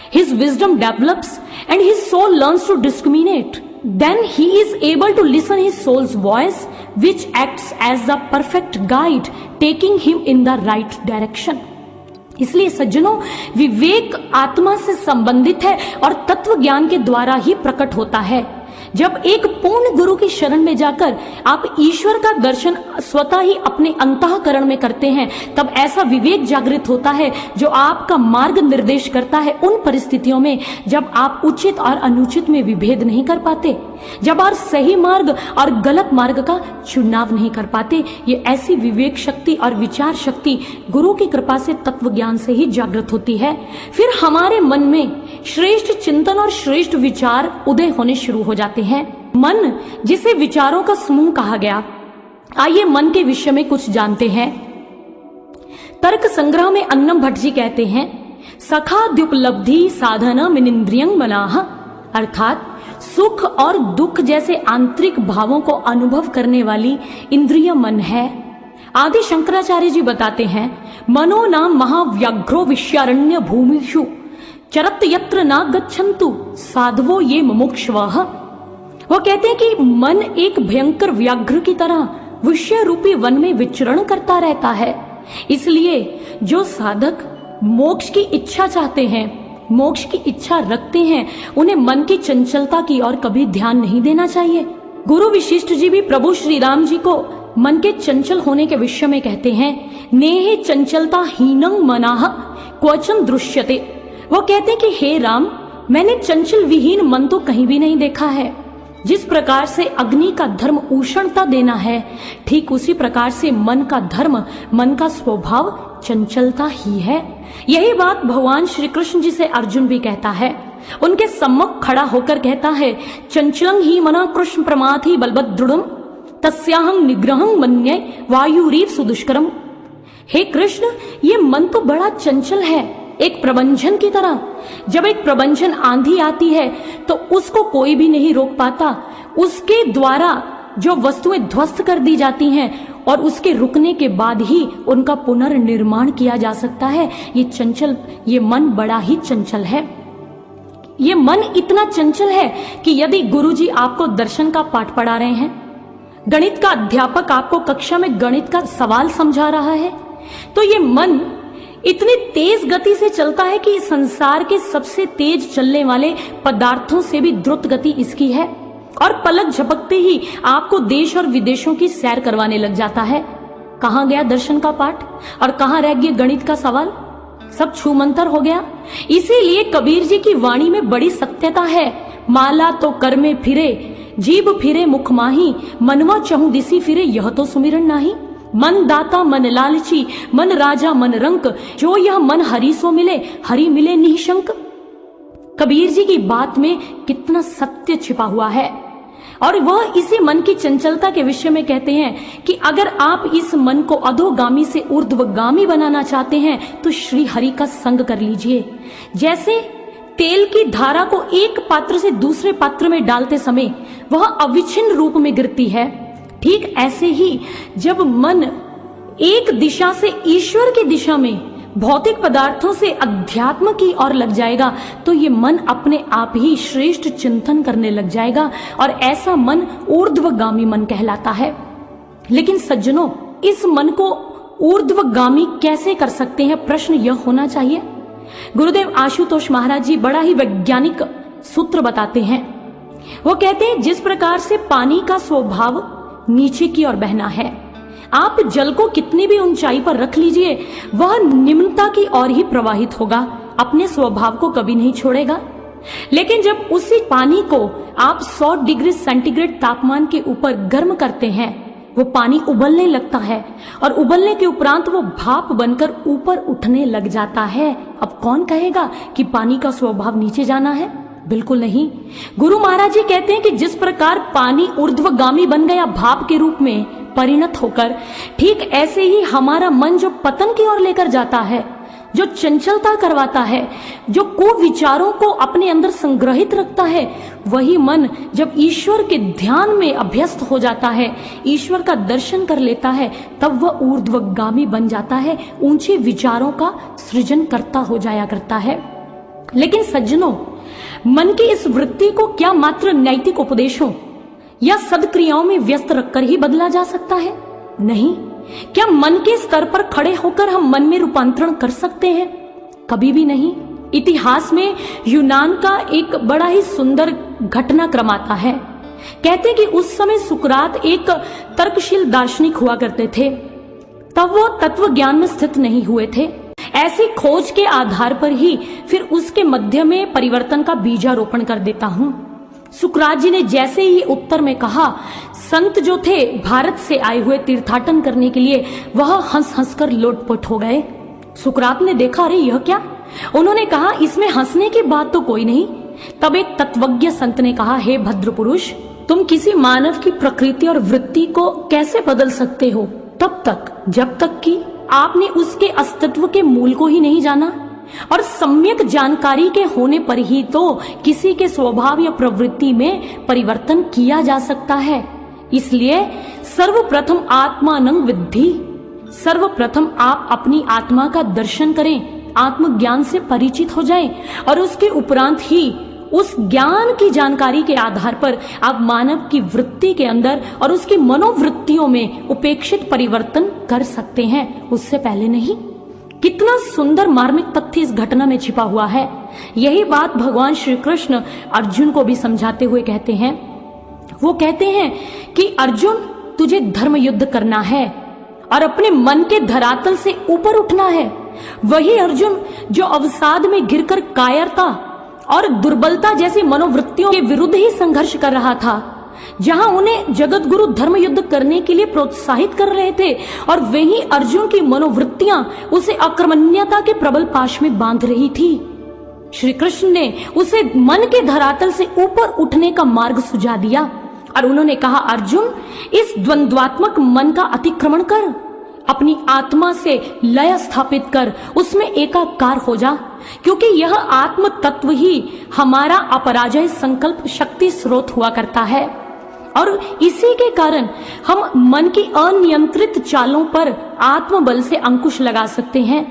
his wisdom develops and his soul learns to discriminate. Then he is able to listen his soul's voice, which acts as the perfect guide, taking him in the right direction. इसलिए सज्जनों, विवेक आत्मा से संबंधित है और तत्व ज्ञान के द्वारा ही प्रकट होता है। जब एक पूर्ण गुरु की शरण में जाकर आप ईश्वर का दर्शन स्वतः ही अपने अंतःकरण में करते हैं, तब ऐसा विवेक जागृत होता है जो आपका मार्ग निर्देश करता है उन परिस्थितियों में जब आप उचित और अनुचित में विभेद नहीं कर पाते, जब आप सही मार्ग और गलत मार्ग का चुनाव नहीं कर पाते। ये ऐसी विवेक शक्ति और विचार शक्ति गुरु की कृपा से तत्व ज्ञान से ही जागृत होती है। फिर हमारे मन में श्रेष्ठ चिंतन और श्रेष्ठ विचार उदय होने शुरू हो जाते हैं। मन, जिसे विचारों का समूह कहा गया। आइए मन के विषय में कुछ जानते हैं। तर्क संग्रह में अन्नम भट्ट जी कहते हैं, सखाद्युपलब्धि साधना मिनिंद्रियं मनाः, अर्थात सुख और दुख जैसे आंतरिक भावों को अनुभव करने वाली इंद्रिय मन है। आदि शंकराचार्य जी बताते हैं, मनो नाम महाव्याघ्रो विषयारण्य भूमिषु चरत यत्र न गच्छन्तु साधवो ये मुमुक्षवः। वो कहते हैं कि मन एक भयंकर व्याघ्र की तरह विषय रूपी वन में विचरण करता रहता है। इसलिए जो साधक मोक्ष की इच्छा चाहते हैं, मोक्ष की इच्छा रखते हैं, उन्हें मन की चंचलता की ओर कभी ध्यान नहीं देना चाहिए। गुरु वशिष्ठ जी भी प्रभु श्री राम जी को मन के चंचल होने के विषय में कहते हैं, नेह चंचलता हीनं मनाह क्वचन दृश्यते। वो कहते हैं कि हे राम, मैंने चंचल विहीन मन तो कहीं भी नहीं देखा है। जिस प्रकार से अग्नि का धर्म उष्णता देना है, ठीक उसी प्रकार से मन का धर्म, मन का स्वभाव चंचलता ही है। यही बात भगवान श्री कृष्ण जी से अर्जुन भी कहता है। उनके सम्मुख खड़ा होकर कहता है, चंचलं ही मना कृष्ण प्रमाथि बलवदृढ़म् तस्याहं निग्रहं मन्ये वायुरीव सुदुष्करम्। हे कृष्ण, ये मन तो बड़ा चंचल है, एक प्रबंधन की तरह। जब एक प्रबंधन आंधी आती है तो उसको कोई भी नहीं रोक पाता। उसके द्वारा जो वस्तुएं ध्वस्त कर दी जाती हैं और उसके रुकने के बाद ही उनका पुनर्निर्माण किया जा सकता है। ये मन बड़ा ही चंचल है। ये मन इतना चंचल है कि यदि गुरुजी आपको दर्शन का पाठ पढ़ा रहे हैं, गणित का अध्यापक आपको कक्षा में गणित का सवाल समझा रहा है, तो ये मन इतनी तेज गति से चलता है कि संसार के सबसे तेज चलने वाले पदार्थों से भी द्रुत गति इसकी है, और पलक झपकते ही आपको देश और विदेशों की सैर करवाने लग जाता है। कहाँ गया दर्शन का पाठ और कहाँ रह गया गणित का सवाल? सब छूमंतर हो गया। इसीलिए कबीर जी की वाणी में बड़ी सत्यता है। माला तो कर में फिरे, जीभ फिरे मुख माही, मनवा चहु दिसी फिरे, यह तो सुमिरन नाही। मन दाता मन लालची, मन राजा मन रंक, जो यह मन हरि सो मिले, हरि मिले निशंक। कबीर जी की बात में कितना सत्य छिपा हुआ है। और वह इसी मन की चंचलता के विषय में कहते हैं कि अगर आप इस मन को अधोगामी से ऊर्ध्वगामी बनाना चाहते हैं तो श्री हरि का संग कर लीजिए। जैसे तेल की धारा को एक पात्र से दूसरे पात्र में डालते समय वह अविच्छिन्न रूप में गिरती है, ठीक ऐसे ही जब मन एक दिशा से ईश्वर की दिशा में, भौतिक पदार्थों से अध्यात्म की ओर लग जाएगा तो ये मन अपने आप ही श्रेष्ठ चिंतन करने लग जाएगा, और ऐसा मन ऊर्ध्वगामी मन कहलाता है। लेकिन सज्जनों, इस मन को ऊर्ध्वगामी कैसे कर सकते हैं, प्रश्न यह होना चाहिए। गुरुदेव आशुतोष महाराज जी बड़ा ही वैज्ञानिक सूत्र बताते हैं। वो कहते हैं, जिस प्रकार से पानी का स्वभाव नीचे की ओर बहना है, आप जल को कितनी भी ऊंचाई पर रख लीजिए, वह निम्नता की ओर ही प्रवाहित होगा, अपने स्वभाव को कभी नहीं छोड़ेगा। लेकिन जब उसी पानी को आप 100 डिग्री सेंटीग्रेड तापमान के ऊपर गर्म करते हैं, वो पानी उबलने लगता है और उबलने के उपरांत वो भाप बनकर ऊपर उठने लग जाता है। अब कौन कहेगा कि पानी का स्वभाव नीचे जाना है? बिल्कुल नहीं। गुरु महाराज जी कहते हैं कि जिस प्रकार पानी ऊर्ध्वगामी बन गया भाप के रूप में परिणत होकर, ठीक ऐसे ही हमारा मन जो पतन की ओर लेकर जाता है, जो चंचलता करवाता है, जो कुविचारों को अपने अंदर संग्रहित रखता है, वही मन जब ईश्वर के ध्यान में अभ्यस्त हो जाता है, ईश्वर का दर्शन कर लेता है, तब वह ऊर्ध्वगामी बन जाता है, ऊंचे विचारों का सृजन करता हो जाया करता है। लेकिन सज्जनों, मन की इस वृत्ति को क्या मात्र नैतिक उपदेशों या सदक्रियाओं में व्यस्त रखकर ही बदला जा सकता है? नहीं। क्या मन के स्तर पर खड़े होकर हम मन में रूपांतरण कर सकते हैं? कभी भी नहीं। इतिहास में यूनान का एक बड़ा ही सुंदर घटनाक्रम आता है। कहते हैं कि उस समय सुकरात एक तर्कशील दार्शनिक हुआ करते थे। तब वो तत्व ज्ञान में स्थित नहीं हुए थे। ऐसी खोज के आधार पर ही फिर उसके मध्य में परिवर्तन का बीजारोपण कर देता हूं। सुकरात जी ने जैसे ही उत्तर में कहा, संत जो थे भारत से आए हुए तीर्थाटन करने के लिए, वह हंस हंसकर लोटपोट हो गए। सुकरात ने देखा, अरे यह क्या? उन्होंने कहा, इसमें हंसने की बात तो कोई नहीं। तब एक तत्वज्ञ संत ने कहा, हे भद्र पुरुष, तुम किसी मानव की प्रकृति और वृत्ति को कैसे बदल सकते हो? तब तक जब तक कि आपने उसके अस्तित्व के मूल को ही नहीं जाना, और सम्यक जानकारी के होने पर ही तो किसी के स्वभाव या प्रवृत्ति में परिवर्तन किया जा सकता है। इसलिए सर्वप्रथम आत्मानं विद्धि, सर्वप्रथम आप अपनी आत्मा का दर्शन करें, आत्मज्ञान से परिचित हो जाएं, और उसके उपरांत ही उस ज्ञान की जानकारी के आधार पर आप मानव की वृत्ति के अंदर और उसकी मनोवृत्तियों में उपेक्षित परिवर्तन कर सकते हैं, उससे पहले नहीं। कितना सुंदर मार्मिक तथ्य इस घटना में छिपा हुआ है। यही बात भगवान श्री कृष्ण अर्जुन को भी समझाते हुए कहते हैं। वो कहते हैं कि अर्जुन, तुझे धर्म युद्ध करना है और अपने मन के धरातल से ऊपर उठना है। वही अर्जुन जो अवसाद में गिरकर कायरता और दुर्बलता जैसी मनोवृत्तियों के विरुद्ध ही संघर्ष कर रहा था, जहां उन्हें जगत गुरु धर्म युद्ध करने के लिए प्रोत्साहित कर रहे थे, और वही अर्जुन की मनोवृत्तियां उसे अकर्मण्यता के प्रबल पाश में बांध रही थी। श्री कृष्ण ने उसे मन के धरातल से ऊपर उठने का मार्ग सुझा दिया और उन्होंने कहा, अर्जुन, इस द्वंद्वात्मक मन का अतिक्रमण कर, अपनी आत्मा से लय स्थापित कर, उसमें एकाकार हो जा, क्योंकि यह आत्म तत्व ही हमारा अपराजय संकल्प शक्ति स्रोत हुआ करता है। और इसी के कारण हम मन की अनियंत्रित चालों पर आत्मबल से अंकुश लगा सकते हैं।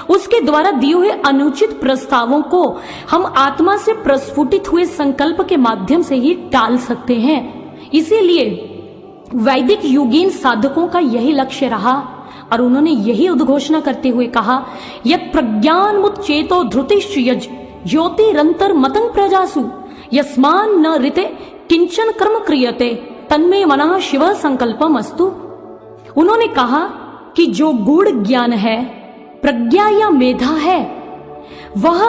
उसके द्वारा दिए हुए अनुचित प्रस्तावों को हम आत्मा से प्रस्फुटित हुए संकल्प के माध्यम से ही टाल सकते हैं। इसीलिए वैदिक युगीन साधकों का यही लक्ष्य रहा और उन्होंने यही उद्घोषणा करते हुए कहा, यत् प्रज्ञान मुच्चेतो धृतिश्च यज ज्योतिरंतर मतंग प्रजासु यस्मान न ऋते किंचन कर्म क्रियते तन्मे मनः शिव संकल्पम अस्तु। उन्होंने कहा कि जो गूढ़ ज्ञान है, प्रज्ञा या मेधा है, वह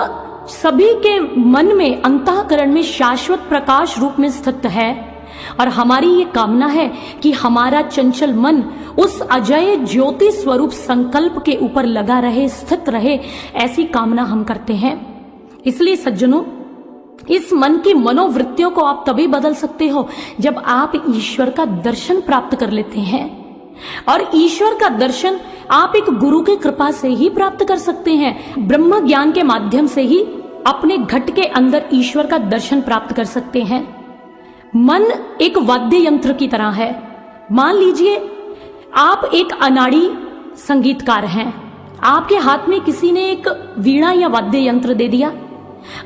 सभी के मन में अंतःकरण में शाश्वत प्रकाश रूप में स्थित है, और हमारी ये कामना है कि हमारा चंचल मन उस अजय ज्योति स्वरूप संकल्प के ऊपर लगा रहे, स्थित रहे, ऐसी कामना हम करते हैं। इसलिए सज्जनों, इस मन की मनोवृत्तियों को आप तभी बदल सकते हो जब आप ईश्वर का दर्शन प्राप्त कर लेते हैं, और ईश्वर का दर्शन आप एक गुरु की कृपा से ही प्राप्त कर सकते हैं। ब्रह्म ज्ञान के माध्यम से ही अपने घट के अंदर ईश्वर का दर्शन प्राप्त कर सकते हैं। मन एक वाद्य यंत्र की तरह है। मान लीजिए आप एक अनाड़ी संगीतकार हैं, आपके हाथ में किसी ने एक वीणा या वाद्य यंत्र दे दिया।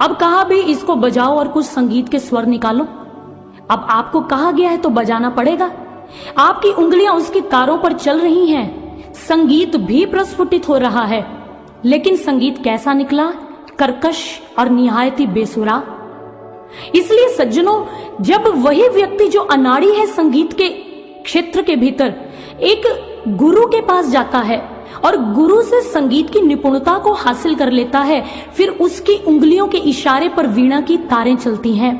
अब कहा भी इसको बजाओ और कुछ संगीत के स्वर निकालो। अब आपको कहा गया है तो बजाना पड़ेगा। आपकी उंगलियां उसके तारों पर चल रही हैं, संगीत भी प्रस्फुटित हो रहा है, लेकिन संगीत कैसा निकला? कर्कश और निहायती बेसुरा। इसलिए सज्जनों, जब वही व्यक्ति जो अनाड़ी है संगीत के क्षेत्र के भीतर, एक गुरु के पास जाता है और गुरु से संगीत की निपुणता को हासिल कर लेता है, फिर उसकी उंगलियों के इशारे पर वीणा की तारें चलती हैं,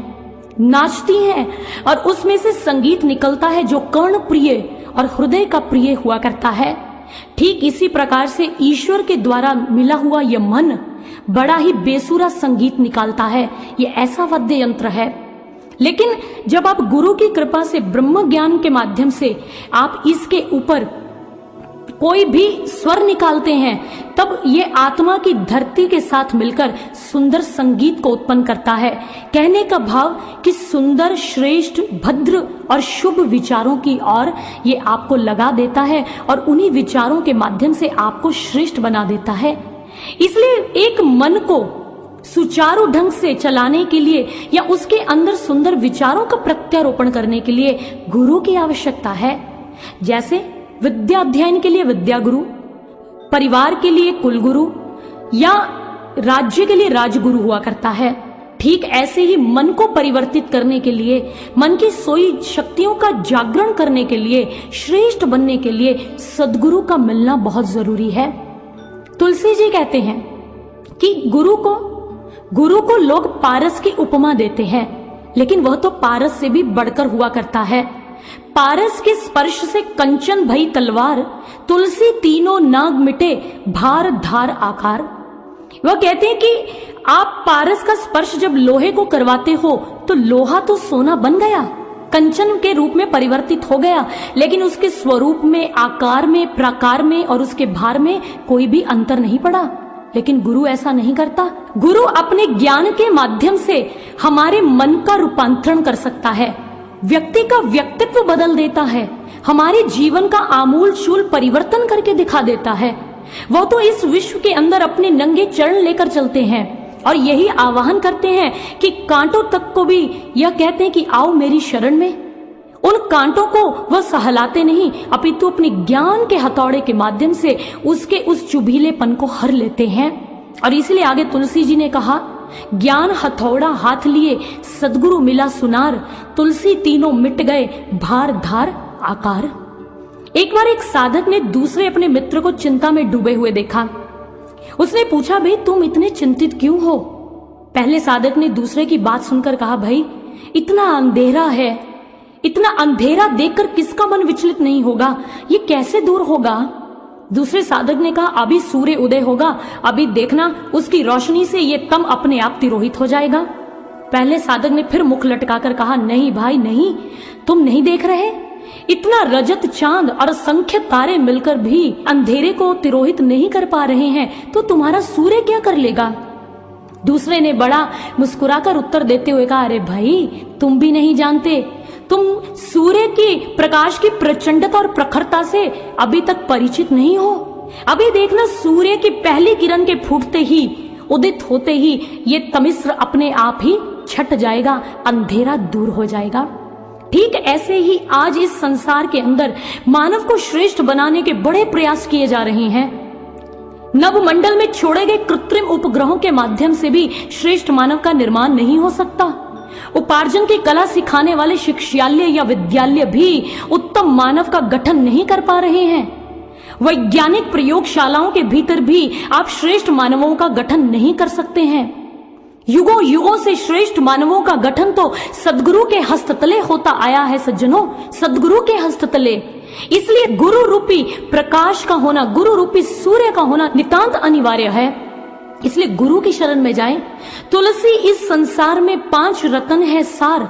नाचती हैं, और उसमें से संगीत निकलता है जो कर्ण प्रिय और हृदय का प्रिय हुआ करता है। ठीक इसी प्रकार से ईश्वर के द्वारा मिला हुआ यह मन बड़ा ही बेसुरा संगीत निकालता है। ये ऐसा वाद्य यंत्र है। लेकिन जब आप गुरु की कृपा से ब्रह्म ज्ञान के माध्यम से आप इसके ऊपर कोई भी स्वर निकालते हैं, तब ये आत्मा की धरती के साथ मिलकर सुंदर संगीत को उत्पन्न करता है। कहने का भाव कि सुंदर, श्रेष्ठ, भद्र और शुभ विचारों की ओर ये आपको लगा देता है और उन्हीं विचारों के माध्यम से आपको श्रेष्ठ बना देता है। इसलिए एक मन को सुचारू ढंग से चलाने के लिए या उसके अंदर सुंदर विचारों का प्रत्यारोपण करने के लिए गुरु की आवश्यकता है। जैसे विद्या अध्ययन के लिए विद्या गुरु, परिवार के लिए कुल गुरु या राज्य के लिए राजगुरु हुआ करता है, ठीक ऐसे ही मन को परिवर्तित करने के लिए, मन की सोई शक्तियों का जागरण करने के लिए, श्रेष्ठ बनने के लिए सद्गुरु का मिलना बहुत जरूरी है। तुलसी जी कहते हैं कि गुरु को लोग पारस की उपमा देते हैं, लेकिन वह तो पारस से भी बढ़कर हुआ करता है। पारस के स्पर्श से कंचन भई तलवार, तुलसी तीनों नाग मिटे भार धार आकार। वह कहते हैं कि आप पारस का स्पर्श जब लोहे को करवाते हो तो लोहा तो सोना बन गया, कंचन के रूप में परिवर्तित हो गया, लेकिन उसके स्वरूप में, आकार में, प्रकार में और उसके भार में कोई भी अंतर नहीं पड़ा। लेकिन गुरु ऐसा नहीं करता। गुरु अपने ज्ञान के माध्यम से हमारे मन का रूपांतरण कर सकता है, व्यक्ति का व्यक्तित्व बदल देता है, हमारे जीवन का आमूल चूल परिवर्तन करके दिखा देता है। वह तो इस विश्व के अंदर अपने नंगे चरण लेकर चलते हैं, और यही आवाहन करते हैं कि कांटों तक को भी यह कहते हैं कि आओ मेरी शरण में। उन कांटों को वह सहलाते नहीं, अपितु अपने ज्ञान के हथौड़े के माध्यम से उसके उस चुभीलेपन को हर लेते हैं। और इसलिए आगे तुलसी जी ने कहा, ज्ञान हथौड़ा हाथ लिए सदगुरु मिला सुनार, तुलसी तीनों मिट गए भार धार आकार। एक बार एक साधक ने दूसरे अपने मित्र को चिंता में डूबे हुए देखा। उसने पूछा, भाई तुम इतने चिंतित क्यों हो? पहले साधक ने दूसरे की बात सुनकर कहा, भाई इतना अंधेरा है, इतना अंधेरा देखकर किसका मन विचलित नहीं होगा, ये कैसे दूर होगा? दूसरे साधक ने कहा, अभी सूर्य उदय होगा, अभी देखना उसकी रोशनी से ये तम अपने आप तिरोहित हो जाएगा। पहले साधक ने फिर मुख लटकाकर कहा, नहीं भाई नहीं, तुम नहीं देख रहे? इतना रजत चांद और असंख्य तारे मिलकर भी अंधेरे को तिरोहित नहीं कर पा रहे हैं, तो तुम्हारा सूर्य क्या कर लेगा? दूसरे ने बड़ा मुस्कुराकर उत्तर देते हुए कहा, अरे भाई तुम भी नहीं जानते, तुम सूर्य की प्रकाश की प्रचंडता और प्रखरता से अभी तक परिचित नहीं हो। अभी देखना, सूर्य की पहली किरण के फूटते ही, उदित होते ही ये तमिस्र अपने आप ही छट जाएगा, अंधेरा दूर हो जाएगा। ठीक ऐसे ही आज इस संसार के अंदर मानव को श्रेष्ठ बनाने के बड़े प्रयास किए जा रहे हैं। नवमंडल में छोड़े गए कृत्रिम उपग्रहों के माध्यम से भी श्रेष्ठ मानव का निर्माण नहीं हो सकता। उपार्जन की कला सिखाने वाले शिक्षालय या विद्यालय भी उत्तम मानव का गठन नहीं कर पा रहे हैं। वैज्ञानिक प्रयोगशालाओं के भीतर भी आप श्रेष्ठ मानवों का गठन नहीं कर सकते हैं। युगों युगों से श्रेष्ठ मानवों का गठन तो सदगुरु के हस्ततले होता आया है सज्जनों, सदगुरु के हस्ततले। इसलिए गुरु रूपी प्रकाश का होना, गुरु रूपी सूर्य का होना नितांत अनिवार्य है। इसलिए गुरु की शरण में जाएं। तुलसी इस संसार में 5 रत्न है सार,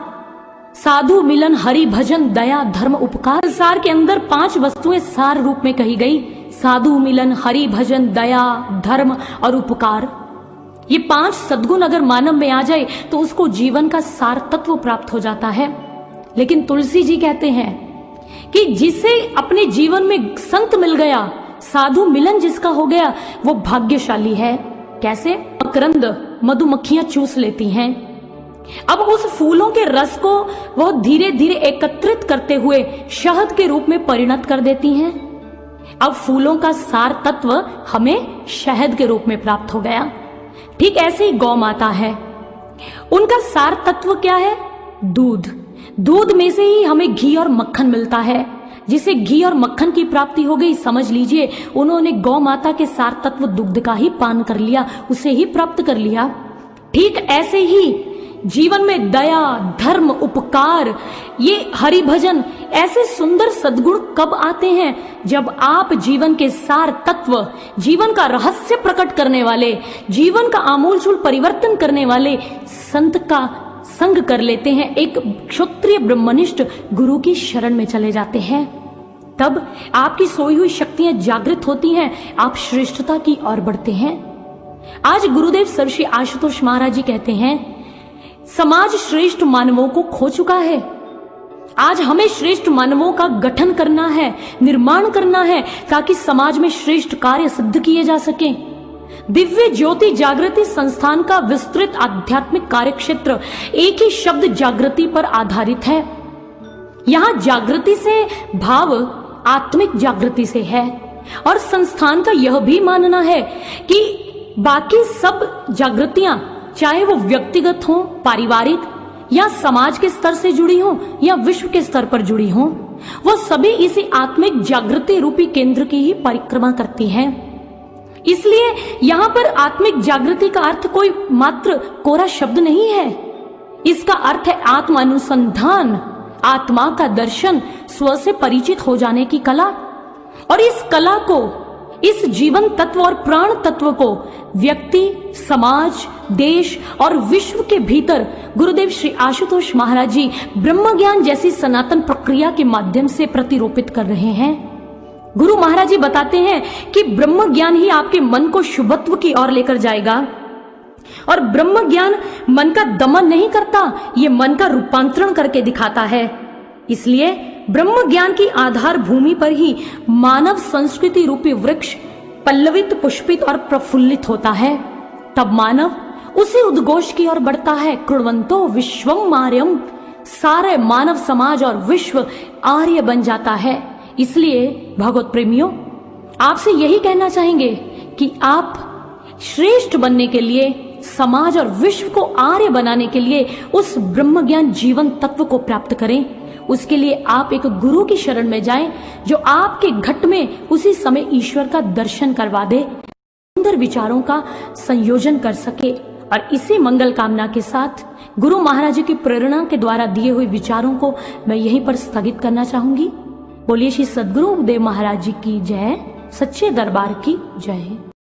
साधु मिलन हरि भजन दया धर्म उपकार। संसार के अंदर 5 वस्तुएं सार रूप में कही गई, साधु मिलन हरि भजन दया धर्म और उपकार। ये 5 सद्गुण अगर मानव में आ जाए तो उसको जीवन का सार तत्व प्राप्त हो जाता है। लेकिन तुलसी जी कहते हैं कि जिसे अपने जीवन में संत मिल गया, साधु मिलन जिसका हो गया, वो भाग्यशाली है। कैसे? मकरंद मधुमक्खियां चूस लेती हैं। अब उस फूलों के रस को वह धीरे धीरे एकत्रित करते हुए शहद के रूप में परिणत कर देती हैं। अब फूलों का सार तत्व हमें शहद के रूप में प्राप्त हो गया। ठीक ऐसे ही गौ माता है, उनका सार तत्व क्या है? दूध। दूध में से ही हमें घी और मक्खन मिलता है। जिसे घी और मक्खन की प्राप्ति हो गई, समझ लीजिए उन्होंने गौ माता के सार तत्व दुग्ध का ही पान कर लिया, उसे ही प्राप्त कर लिया। ठीक ऐसे ही जीवन में दया धर्म उपकार, ये हरि भजन, ऐसे सुंदर सद्गुण कब आते हैं? जब आप जीवन के सार तत्व, जीवन का रहस्य प्रकट करने वाले, जीवन का आमूलचूल परिवर्तन करने वाले संत का संग कर लेते हैं, एक क्षत्रिय ब्रह्मनिष्ठ गुरु की शरण में चले जाते हैं। तब आपकी सोई हुई शक्तियां जागृत होती हैं, आप श्रेष्ठता की ओर बढ़ते हैं। आज गुरुदेव सर श्री आशुतोष महाराज जी कहते हैं, समाज श्रेष्ठ मानवों को खो चुका है। आज हमें श्रेष्ठ मानवों का गठन करना है, निर्माण करना है, ताकि समाज में श्रेष्ठ कार्य सिद्ध किए जा सके। दिव्य ज्योति जागृति संस्थान का विस्तृत आध्यात्मिक कार्यक्षेत्र एक ही शब्द जागृति पर आधारित है। यहां जागृति से भाव आत्मिक जागृति से है, और संस्थान का यह भी मानना है कि बाकी सब जागृतियां, चाहे वो व्यक्तिगत हो, पारिवारिक या समाज के स्तर से जुड़ी हो या विश्व के स्तर पर जुड़ी हो, वो सभी इसी आत्मिक जागृति रूपी केंद्र की ही परिक्रमा करती हैं। इसलिए यहाँ पर आत्मिक जागृति का अर्थ कोई मात्र कोरा शब्द नहीं है। इसका अर्थ है आत्म अनुसंधान, आत्मा का दर्शन, स्व से परिचित हो जाने की कला। और इस कला को, इस जीवन तत्व और प्राण तत्व को व्यक्ति, समाज, देश और विश्व के भीतर गुरुदेव श्री आशुतोष महाराज जी ब्रह्म ज्ञान जैसी सनातन प्रक्रिया के माध्यम से प्रतिरूपित कर रहे हैं। गुरु महाराज जी बताते हैं कि ब्रह्म ज्ञान ही आपके मन को शुभत्व की ओर लेकर जाएगा, और ब्रह्म ज्ञान मन का दमन नहीं करता, ये मन का रूपांतरण करके दिखाता है। इसलिए ब्रह्म ज्ञान की आधार भूमि पर ही मानव संस्कृति रूपी वृक्ष पल्लवित, पुष्पित और प्रफुल्लित होता है। तब मानव उसी उद्घोष की ओर बढ़ता है। कृण्वन्तो विश्वम आर्यम, सारे मानव समाज और विश्व आर्य बन जाता है। इसलिए भगवत प्रेमियों, आपसे यही कहना चाहेंगे कि आप श्रेष्ठ बनने के लिए, समाज और विश्व को आर्य बनाने के लिए उस ब्रह्म ज्ञान जीवन तत्व को प्राप्त करें। उसके लिए आप एक गुरु की शरण में जाएं, जो आपके घट में उसी समय ईश्वर का दर्शन करवा दे, सुंदर विचारों का संयोजन कर सके। और इसी मंगल कामना के साथ गुरु महाराज जी की प्रेरणा के द्वारा दिए हुए विचारों को मैं यहीं पर स्थगित करना चाहूंगी। बोलिए श्री सद्गुरु देव महाराज जी की जय, सच्चे दरबार की जय।